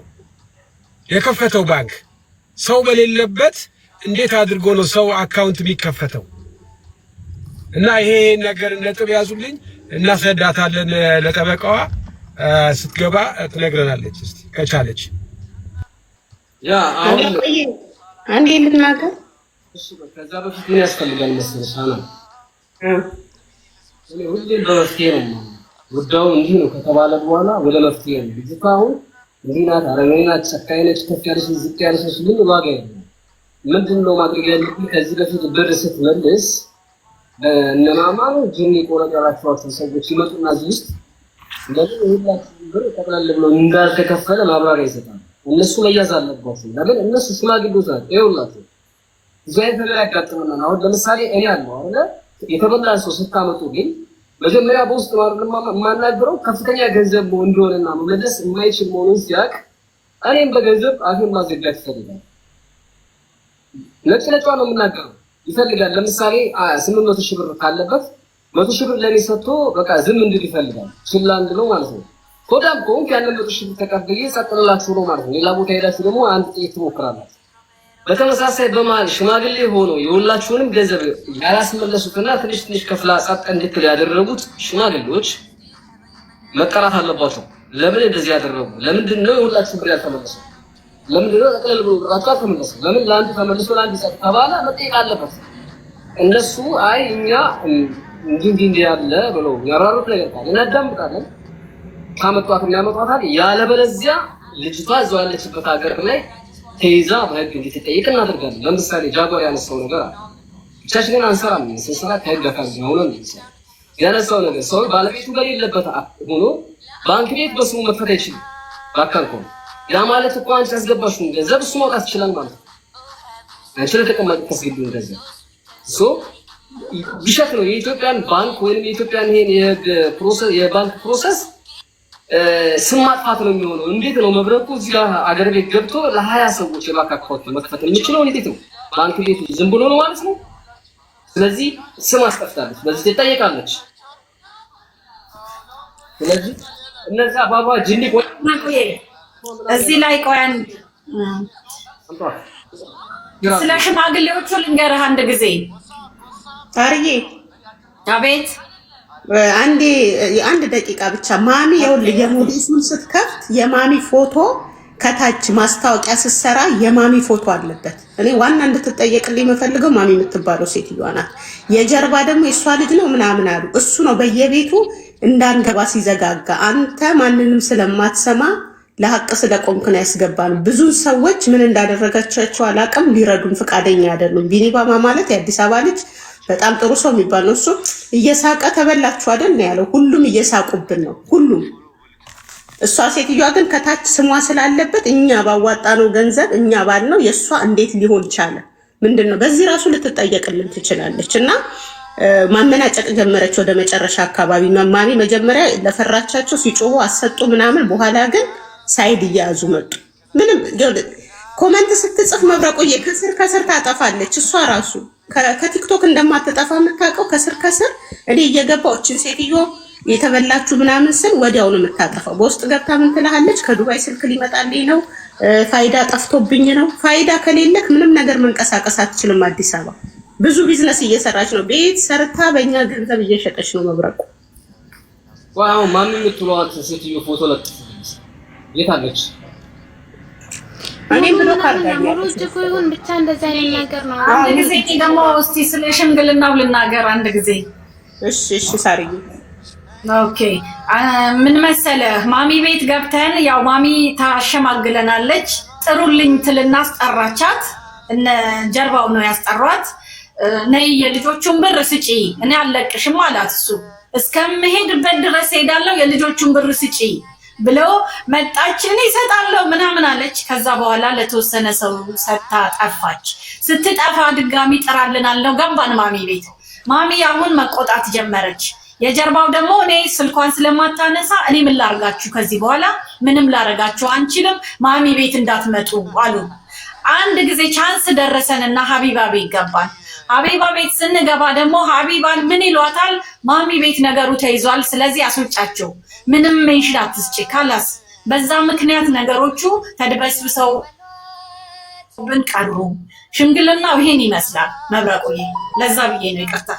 የከፈተው ባንክ ሰው በሌለበት እንዴት አድርጎ ነው ሰው አካውንት የሚከፈተው? እና ይሄ ነገር ነጥብ ያዙልኝ። እናስረዳታለን ለጠበቃዋ ስትገባ ትነግረናለች። እስቲ ከቻለች ያ አሁን አንዴ ልናገር። እሺ ከዛ በፊት ምን ያስፈልጋል መሰለሽ? እኔ ሁሌም በመፍትሄ ነው ጉዳዩ። እንዲህ ነው ከተባለ በኋላ ወደ መፍትሄ ነው። ልጅቷ አሁን እንዲህ ናት፣ አረመኔ ናት፣ ጨካኝ ነች፣ ከፍ ያለች ዝቅ ያለች ምን ዋጋ የለም። ምንድን ነው ማድረግ ያለብኝ? ከዚህ በፊት ብር ስትመልስ እነማማ ነው ጅኒ ቆረጠራቸው ሰዎች ይመጡና እዚህ ውስጥ ለምን ሁላችሁ ብር ጠቅላላ ብለው እንዳልተከፈለ ማብራሪያ ይሰጣሉ። እነሱ መያዝ አለባቸው። ለምን እነሱ ሽማግሌዎች ናቸው። ይኸውላችሁ እዚህ አይነት ነገር ያጋጥመናል። አሁን ለምሳሌ እኔ አለው አይደል የተበላን ሰው ስታመጡ ግን መጀመሪያ በውስጥ ማናገረው ከፍተኛ ገንዘብ እንደሆነና መመለስ የማይችል መሆኑን ሲያቅ እኔም በገንዘብ አሁን ማዘጋት ይፈልጋል። ለጭለጫ ነው የምናገረው ይፈልጋል። ለምሳሌ 800 ሺህ ብር ካለበት 100 ሺህ ብር ለኔ ሰጥቶ በቃ ዝም እንድል ይፈልጋል። ሽላ እንድለው ማለት ነው። ኮዳም ኮንክ ያንን 100 ሺህ ብር ተቀብዬ ሰጥተላችሁ ነው ማለት ነው። ሌላ ቦታ ሄዳችሁ ደግሞ አንድ ጥይት ትሞክራላችሁ። በተመሳሳይ በማል ሽማግሌ ሆኖ የሁላችሁንም ገንዘብ ያላስመለሱትና ትንሽ ከፍላ ጸጥ እንድትል ያደረጉት ሽማግሌዎች መጠራት አለባቸው። ለምን እንደዚህ ያደረጉ? ለምንድን ነው የሁላችሁ ብር ያልተመለሰው? ለምንድን ነው ጠቅለል ብሎ ብራቸው አልተመለሰም? ለምን ለአንዱ ተመልሶ ለአንዱ ጸጥ ተባለ? መጠየቅ አለበት። እነሱ አይ እኛ እንዲህ ያለ ብለው ያራሩት ነገር ካለ እናዳምጣለን። ካመጧት ያመጧታል። ያለበለዚያ ልጅቷ እዛው ያለችበት ሀገር ላይ ተይዛ በህግ እንድትጠየቅ እናደርጋለን። ለምሳሌ ጃጓር ያነሳው ነገር አለ። ብቻችን ግን አንሰራም። ስንሰራ ከህግ አካል ጋር ሆነን ያነሳው ነገር ሰው ባለቤቱ በሌለበት ሆኖ ባንክ ቤት በስሙ መክፈት አይችልም። ባካንኮ ያ ማለት እኮ አንቺ ያስገባሽውን ገንዘብ እሱ ማውጣት ይችላል ማለት ነው። አንቺ ለተቀማጭ ተስግዱን ገንዘብ ቢሸክ ነው። የኢትዮጵያን ባንክ ወይም የኢትዮጵያን ይሄን የባንክ ፕሮሰስ ስም ማጥፋት ነው የሚሆነው። እንዴት ነው መብረቁ እዚህ ጋር አገር ቤት ገብቶ ለ20 ሰዎች የባንክ አካውንት መክፈት የሚችለው? እንዴት ነው ባንክ ቤት ዝም ብሎ ነው ማለት ነው? ስለዚህ ስም አስጠፍታለች፣ በዚህ ትጠየቃለች። ስለዚህ እነዛ ባባ ጅኒ እዚህ ላይ ቆያን ስለ ሽማግሌዎቹ ልንገርህ አንድ ጊዜ ታርዬ። አቤት አንድ ደቂቃ ብቻ ማሚ። ይኸውልህ የሞዴሱን ስትከፍት የማሚ ፎቶ ከታች ማስታወቂያ ስትሰራ የማሚ ፎቶ አለበት። እኔ ዋና እንድትጠየቅልኝ የምፈልገው ማሚ የምትባለው ሴትዮዋ ናት። የጀርባ ደግሞ የእሷ ልጅ ነው ምናምን አሉ። እሱ ነው በየቤቱ እንዳንገባ ሲዘጋጋ። አንተ ማንንም ስለማትሰማ ለሀቅ ስለቆምክ ነው ያስገባን። ብዙ ሰዎች ምን እንዳደረጋቻቸው አላውቅም፣ ሊረዱን ፈቃደኛ አይደሉም። ቢኒባማ ማለት የአዲስ አበባ ልጅ በጣም ጥሩ ሰው የሚባል ነው። እሱ እየሳቀ ተበላችሁ አይደል ነው ያለው። ሁሉም እየሳቁብን ነው ሁሉም። እሷ ሴትዮዋ ግን ከታች ስሟ ስላለበት እኛ ባዋጣነው ገንዘብ እኛ ባልነው የእሷ እንዴት ሊሆን ቻለ? ምንድነው? በዚህ ራሱ ልትጠየቅልን ትችላለች። እና ማመናጨቅ ጀመረች ወደ መጨረሻ አካባቢ። ማሚ መጀመሪያ ለፈራቻቸው ሲጮሁ አሰጡ ምናምን፣ በኋላ ግን ሳይድ እያያዙ መጡ። ምንም ኮመንት ስትጽፍ መብረቆዬ ከስር ታጠፋለች። እሷ ራሱ ከቲክቶክ እንደማትጠፋ የምታውቀው ከስር እኔ እየገባችን ሴትዮ የተበላችሁ ምናምን ስል ወዲያው ነው የምታጠፋው። በውስጥ ገብታ ምን ትላለች? ከዱባይ ስልክ ሊመጣልኝ ነው፣ ፋይዳ ጠፍቶብኝ ነው። ፋይዳ ከሌለክ ምንም ነገር መንቀሳቀስ አትችልም። አዲስ አበባ ብዙ ቢዝነስ እየሰራች ነው። ቤት ሰርታ በእኛ ገንዘብ እየሸጠች ነው መብረቁ። ዋው ማሚ የምትሏት ሴትዮ ፎቶ ለጥፋለች። የት አለች? እኔም ብሎ ካርዳኛ ሙሉ እኮ ይሁን ብቻ እንደዛ አይነት ነገር ነው። አንድ ጊዜ ደግሞ እስቲ ስለ ሽምግልናው ልናገር አንድ ጊዜ። እሺ ሳርዬ። ኦኬ ምን መሰለህ ማሚ ቤት ገብተን ያው ማሚ ታሸማግለናለች። ጥሩልኝ ትልና አስጠራቻት። እነ ጀርባው ነው ያስጠሯት። ነይ የልጆቹን ብር ስጪ እኔ አለቅሽም አላት። እሱ እስከምሄድበት ድረስ ሄዳለሁ የልጆቹን ብር ስጪ ብሎ መጣችን ይሰጣለው ምናምን አለች። ከዛ በኋላ ለተወሰነ ሰው ሰጣ ጠፋች። ስትጠፋ ድጋሚ ጥራልናለው ገባን ማሚ ቤት። ማሚ አሁን መቆጣት ጀመረች። የጀርባው ደግሞ እኔ ስልኳን ስለማታነሳ እኔ ምን ላርጋችሁ ከዚህ በኋላ ምንም ላረጋችሁ አንችልም ማሚ ቤት እንዳትመጡ አሉ። አንድ ጊዜ ቻንስ ደረሰንና ሀቢባ ቤት ገባን። ሀቢባ ቤት ስንገባ ደግሞ ሀቢባን ምን ይሏታል? ማሚ ቤት ነገሩ ተይዟል፣ ስለዚህ አስወጫቸው፣ ምንም ሜንሽን አትስጪ ካላስ። በዛ ምክንያት ነገሮቹ ተድበስብሰው ብን ቀሩ። ሽምግልናው ይሄን ይመስላል መብረቁዬ። ለዛ ብዬ ነው ይቅርታ።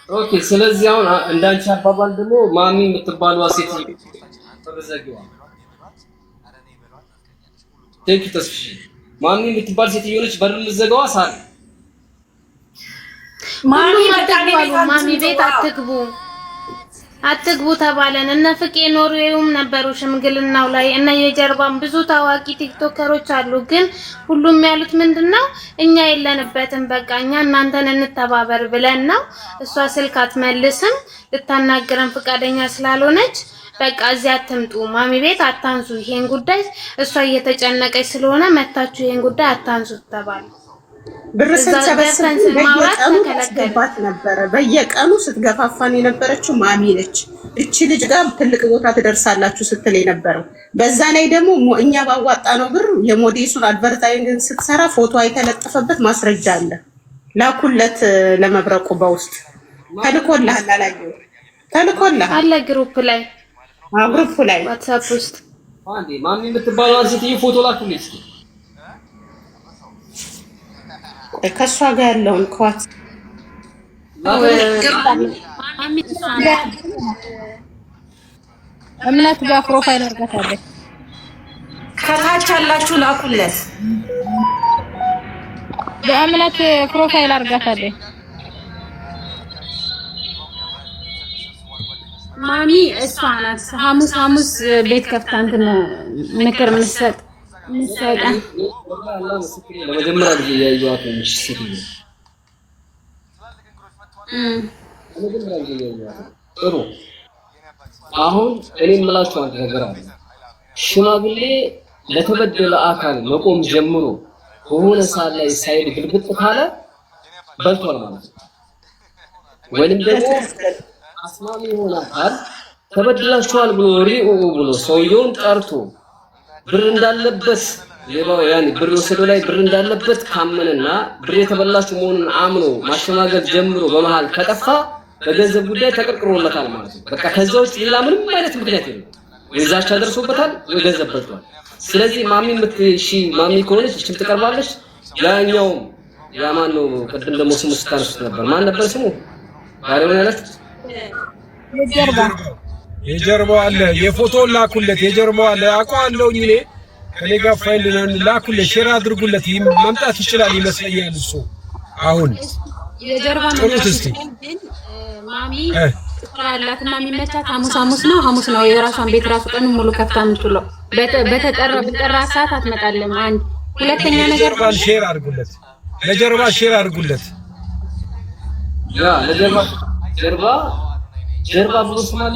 ኦኬ ስለዚህ አሁን እንዳንቺ አባባል ደግሞ ማሚ የምትባለው ሴት ተበዘግዋ ቴክ ተስፍሽ ማሚ የምትባል ሴት የሆነች በር ልዘጋዋ ሳል ማሚ ቤት አትግቡ ተባለን። እነ ፍቄ ኖርዌውም ነበሩ ሽምግልናው ላይ እና የጀርባም ብዙ ታዋቂ ቲክቶከሮች አሉ። ግን ሁሉም ያሉት ምንድነው እኛ የለንበትም፣ በቃ እኛ እናንተን እንተባበር ብለን ነው። እሷ ስልክ አትመልስም፣ ልታናገረን ፈቃደኛ ስላልሆነች በቃ እዚህ አትምጡ፣ ማሚ ቤት አታንሱ፣ ይሄን ጉዳይ እሷ እየተጨነቀች ስለሆነ መታችሁ ይሄን ጉዳይ አታንሱ ተባለ። ብር ስትሰበስብ በየቀኑ ታስገባት ነበረ። በየቀኑ ስትገፋፋን የነበረችው ማሚ ነች። እቺ ልጅ ጋር ትልቅ ቦታ ትደርሳላችሁ ስትል የነበረው። በዛ ላይ ደግሞ እኛ ባዋጣ ነው ብር የሞዴሱን አድቨርታይዚንግ ስትሰራ ፎቶ የተለጠፈበት ማስረጃ አለ። ላኩለት ለመብረቁ በውስጥ ተልኮልሃል። አላየው ተልኮልሃል አለ ግሩፕ ላይ ዋትስአፕ ውስጥ አንዴ ማሚ የምትባለው ሴትዮ ፎቶ ላኩልኝ እስኪ ከሷ ጋር ያለውን ኳት እምነት ጋር ፕሮፋይል አድርጋታለች። ከታች ያላችሁ ላኩለት። በእምነት ፕሮፋይል አድርጋታለች። ማሚ እሷ ናት። ሐሙስ ቤት ከፍታ እንትን ምክር ምሰጥ ለመጀመሪያ ጊዜ ያዩዋት ነው ሴትዮ ጥሩ። አሁን እኔ የምላችሁ አንድ ነገር አለ። ሽማግሌ ለተበደለ አካል መቆም ጀምሮ በሆነ ሰዓት ላይ ሳይድ ግልብጥ ካለ በልቷል ማለት ነው። ወይንም ደግሞ አስማሚ የሆነ አካል ተበድላችኋል ብሎ ሪኦ ብሎ ሰውየውን ጠርቶ ብር እንዳለበት ሌባው ያኔ ብር ወሰዶ ላይ ብር እንዳለበት ካመነና ብር የተበላችሁ መሆኑን አምኖ ማሸማገል ጀምሮ በመሃል ከጠፋ በገንዘብ ጉዳይ ተቀርቅሮለታል ማለት ነው። በቃ ከዛ ውጭ ሌላ ምንም አይነት ምክንያት የለም። ወይዛቻ ደርሶበታል ወይ ገንዘብ በልቷል። ስለዚህ ማሚ ማሚ ከሆነች እችም ትቀርባለች። ያኛው ያማን ነው ቅድም ደግሞ ስሙ ስታነሱት ነበር። ማን ነበር ስሙ? ባሪውን ያለች የጀርባው አለ። የፎቶውን ላኩለት። የጀርባው አለ አውቀዋለሁኝ እኔ ከኔ ጋር ፋይል ላኩለት። ሼር አድርጉለት። መምጣት ይችላል ይመስለኛል እሱ አሁን የጀርባ ማሚ ያላትና የሚመቻት ሐሙስ ነው። የራሷን ቤት ራሱ ቀን ሙሉ ከፍታ የምትውለው በጠራ ሰዓት አትመጣለም። አንድ ሁለተኛ ነገር ሼር አድርጉለት። ለጀርባ ሼር አድርጉለት። ያ ጀርባ ብሎ ስማለ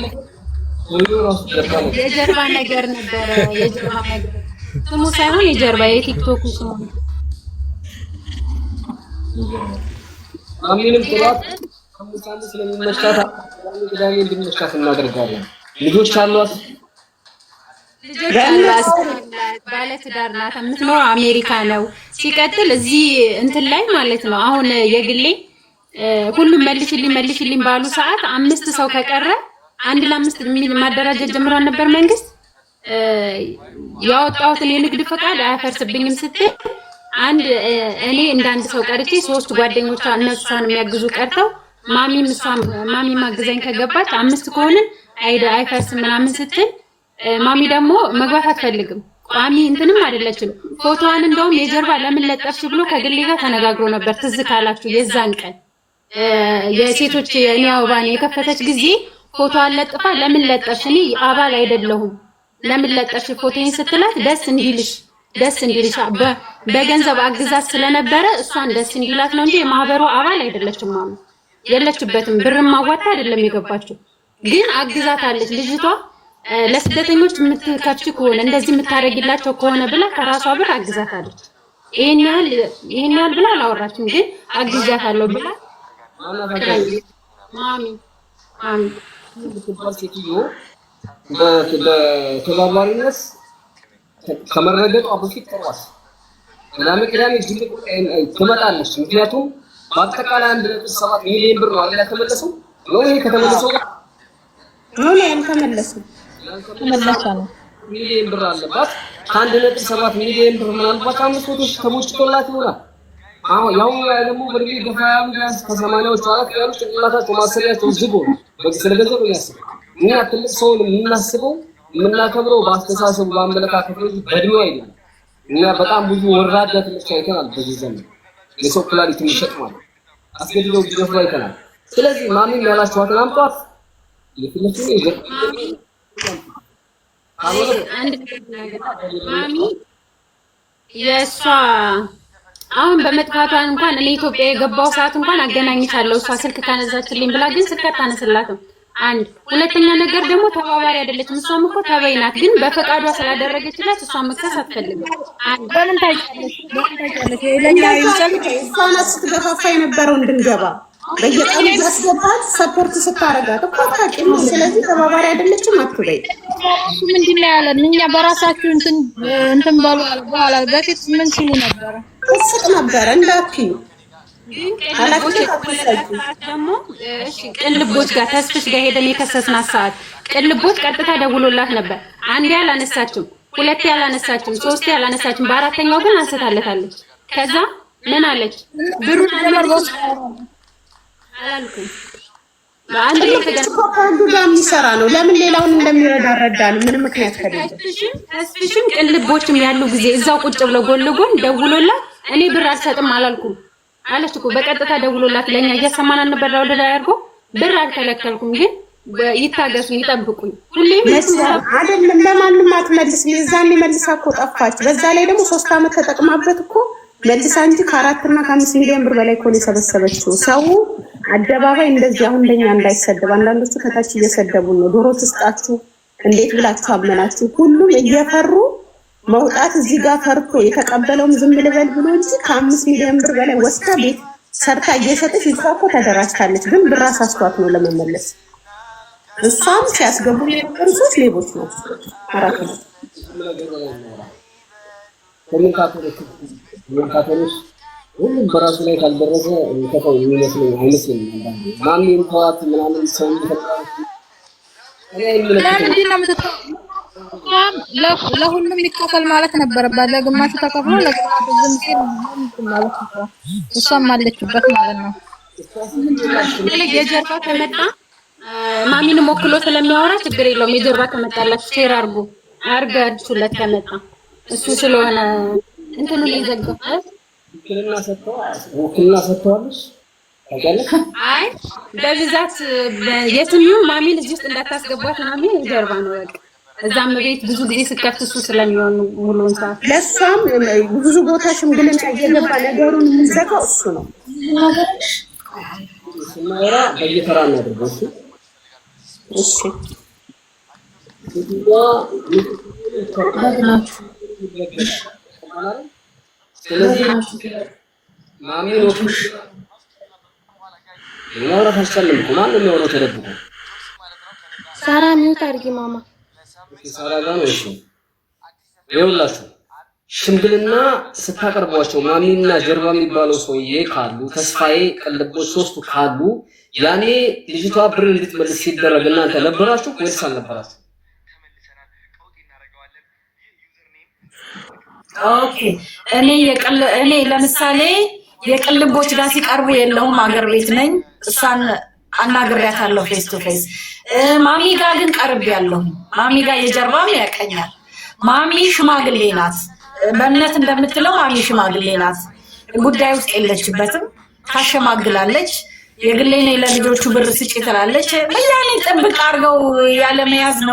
የጀርባ ነገር ነበረ። የጀርባ ነገር ስሙ ሳይሆን የጀርባ የቲክቶክ ስሙ ማሚንም ጥራት ከሙሳን ስለሚመቻት ቅዳሜ እንድንመቻት እናደርጋለን። ልጆች አሏት። ልጆች አላት ባለ ትዳር ናት። የምትኖረው አሜሪካ ነው። ሲቀጥል እዚህ እንትን ላይ ማለት ነው አሁን የግሌ ሁሉም መልሽልኝ ባሉ ሰዓት 5 ሰው ከቀረ 1 ለ5 ማደራጀት ጀምሯል ነበር መንግስት። ያወጣሁትን የንግድ ፈቃድ አያፈርስብኝም ስትል እኔ እንዳንድ ሰው ቀርቼ 3 ጓደኞቿ እነሱን የሚያግዙ ቀርተው ማሚ ማግዘኝ ከገባች 5 ከሆነ አይፈርስም ምናምን ስትል ማሚ ደግሞ መግባት አትፈልግም። ቋሚ እንትንም አይደለችም። ፎቶዋን እንደውም የጀርባ ለምን ለጠፍሽ ብሎ ከግሌ ጋር ተነጋግሮ ነበር። ትዝ ካላችሁ የዛን ቀን የሴቶች የኔ አበባን የከፈተች ጊዜ ፎቶዋን ለጥፋ ለምን ለጠፍሽ እኔ አባል አይደለሁም ለምን ለጠፍሽ ፎቶዬን ስትላት ደስ እንዲልሽ በገንዘብ አግዛት ስለነበረ እሷን ደስ እንዲላት ነው እንጂ የማህበሩ አባል አይደለችም። ማሙ የለችበትም። ብርም ማዋጣ አይደለም የገባችው፣ ግን አግዛታለች ልጅቷ። ለስደተኞች የምትከፍቺ ከሆነ እንደዚህ የምታረጊላቸው ከሆነ ብላ ከራሷ ብር አግዛታለች። ይሄን ያህል ብላ አላወራችም፣ ግን አግዛታለሁ ብላ ማሚ ሴትዮ በተባባሪነት ከመረገጧ በፊት ቀርዋስ ቅዳሜ ትመጣለች። ምክንያቱም በአጠቃላይ 1.7 ሚሊዮን ብር ነው አይደል ያልተመለሰው? ይሄ ከተመለሰው ነው ያልተመለሰው ነው ሚሊዮን ብር አለባት። 1.7 ሚሊዮን ብር ምናልባት 500 ሺህ ተሞጭቶላት ይሆናል። ያው ደግሞ በርግጥ በፋያም ጋር ከሰማኒያዎቹ አራት ያሉት ጭንቅላታቸው ማሰሪያቸው ዝግ ነው። ስለገንዘብ ነው ያስበው። እኛ ትልቅ ሰውን የምናስበው የምናከብረው በአስተሳሰቡ በአመለካከቱ በእድሜው አይደለም። እኛ በጣም ብዙ ወራዳ ትልቅ አይተናል በዚህ ዘመን። የሰው ኩላሊት የሚሸጥ ማለት አስገድደው ቢደፍሩ አይተናል። ስለዚህ ማሚም ያላችኋትን አምጧት። ማሚ የእሷ አሁን በመጥፋቷን እንኳን እኔ ኢትዮጵያ የገባው ሰዓት እንኳን አገናኝቻለሁ እሷ ስልክ ካነዛችልኝ ብላ፣ ግን ስልክ አታነስላትም። አንድ ሁለተኛ ነገር ደግሞ ተባባሪ አይደለችም። እሷም እኮ ተበይ ናት፣ ግን በፈቃዷ ስላደረገችላት እሷን መክሰስ አትፈልግም። በምን ታውቂያለሽ? ለኛ እሷን ስትገፋፋ የነበረው እንድንገባ በየቀኑ ያስገባት ሰፖርት ስታረጋት እኮ ታውቂም። ስለዚህ ተባባሪ አይደለችም አትበይ። ምንድን ነው ያለን? እኛ በራሳችሁ እንትን ባሉ በኋላ በፊት ምን ሲሉ ነበረ? ትስቅ ነበረ እንዳትዪ ደግሞ ቅልቦች ጋር ተስፍሽ ጋር ሄደን የከሰስናት ሰዓት ቅልቦች ቀጥታ ደውሎላት ነበር። አንዴ አላነሳችም፣ ሁለቴ አላነሳችም፣ ሶስቴ አላነሳችም፣ በአራተኛው ግን አንስታለታለች። ከዛ ምን አለች? ብሩን ለመርቦስ አላልኩም በአንድ ላይ ከአንዱ ጋር የሚሰራ ነው። ለምን ሌላውን እንደሚረዳ ረዳን ምንም ምክንያት ከሌለ ተስፍሽም ቅልቦችም ያሉ ጊዜ እዛው ቁጭ ብለው ጎን ለጎን ደውሎላት እኔ ብር አልሰጥም አላልኩም አለች እኮ። በቀጥታ ደውሎላት ለኛ እያሰማናን ነበር። ወደ ላይ አድርጎ ብር አልከለከልኩም፣ ግን ይታገሱኝ፣ ይጠብቁኝ። ሁሌም አይደለም ለማንም አትመልስ። የዛኔ መልሳ እኮ ጠፋች። በዛ ላይ ደግሞ 3 አመት ተጠቅማበት እኮ መልሳ እንጂ ከ4 እና ከ5 ሚሊዮን ብር በላይ እኮ ነው የሰበሰበችው። ሰው አደባባይ እንደዚህ አሁን እንደኛ እንዳይሰደብ፣ አንዳንዶቹ ከታች እየሰደቡ ነው። ዶሮ ትስጣችሁ እንዴት ብላችሁ አመናችሁ? ሁሉም እየፈሩ መውጣት እዚህ ጋር ፈርቶ የተቀበለውም ዝም ልበል ብሎ እንጂ ከ5 ሚሊዮን ብር በላይ ወስዳ ቤት ሰርታ እየሸጠች እሷ እኮ ተደራጅታለች። ግን ብር አሳስቷት ነው ለመመለስ። እሷም ሲያስገቡ የነበሩ ሰዎች ሌቦች ናቸው። አራት ነው ኮሜንታተሮች ሁሉም በራሱ ላይ ካልደረሰ ተፈው የሚመስለው አይመስልም። ማንም ተዋት ምናምን ሰው ይፈጥራል። ለሁሉም ይከፈል ማለት ነበረባት። ለግማሹ ተከፍሎ ለግማሹ ዝም ሲል ማለት ነው። እሷም አለችበት ማለት ነው። የጀርባ ከመጣ ማሚንም ወክሎ ስለሚያወራ ችግር የለውም። የጀርባ ከመጣላችሁ ሼር አድርጋችሁለት ከመጣ እሱ ስለሆነ እንትኑ ሊዘጋው ውክልና ሰጥተዋለች። አይ በብዛት የትኛው ማሚን እዚህ ውስጥ እንዳታስገቧት ማሚ የጀርባ ነው በቃ። እዛም ቤት ብዙ ጊዜ ስከፍት እሱ ስለሚሆን ሙሉውን ሰዓት ለሷም ብዙ ቦታ ሽምግልና እየገባ ነገሩን የሚዘጋው እሱ ነው። ስናወራ በየተራ እናድርገው። እሺ ስለዚህ ማሚን ወክሽ ማውራት አልቻለም እኮ ማንም የሚያወራው ተደብቆ። ሳራ ሚውት አድርጊ ማማ። ሳራ ጋር ነው እሱ ይኸውላችሁ ሽምግልና ስታቀርቧቸው ማሚና ጀርባ የሚባለው ሰውዬ ካሉ ተስፋዬ ቅልቦች ሶስቱ ካሉ ያኔ ልጅቷ ብር እንድትመልስ ሲደረግ እናንተ ነበራችሁ ወይስ አልነበራችሁ? ኦኬ እኔ ለምሳሌ የቅልቦች ጋር ሲቀርቡ የለውም አገር ቤት ነኝ እሷን አናግሬያታለሁ ፌስ ቱ ፌስ ማሚ ጋር ግን ቀርቤያለሁ ማሚ ጋር የጀርባም ያቀኛል ማሚ ሽማግሌ ናት በእምነት እንደምትለው ማሚ ሽማግሌ ናት ጉዳይ ውስጥ የለችበትም ታሸማግላለች የግሌ ነው ለልጆቹ ብር ስጪ ትላለች ያኔ ጥብቅ አድርገው ያለ መያዝ ነው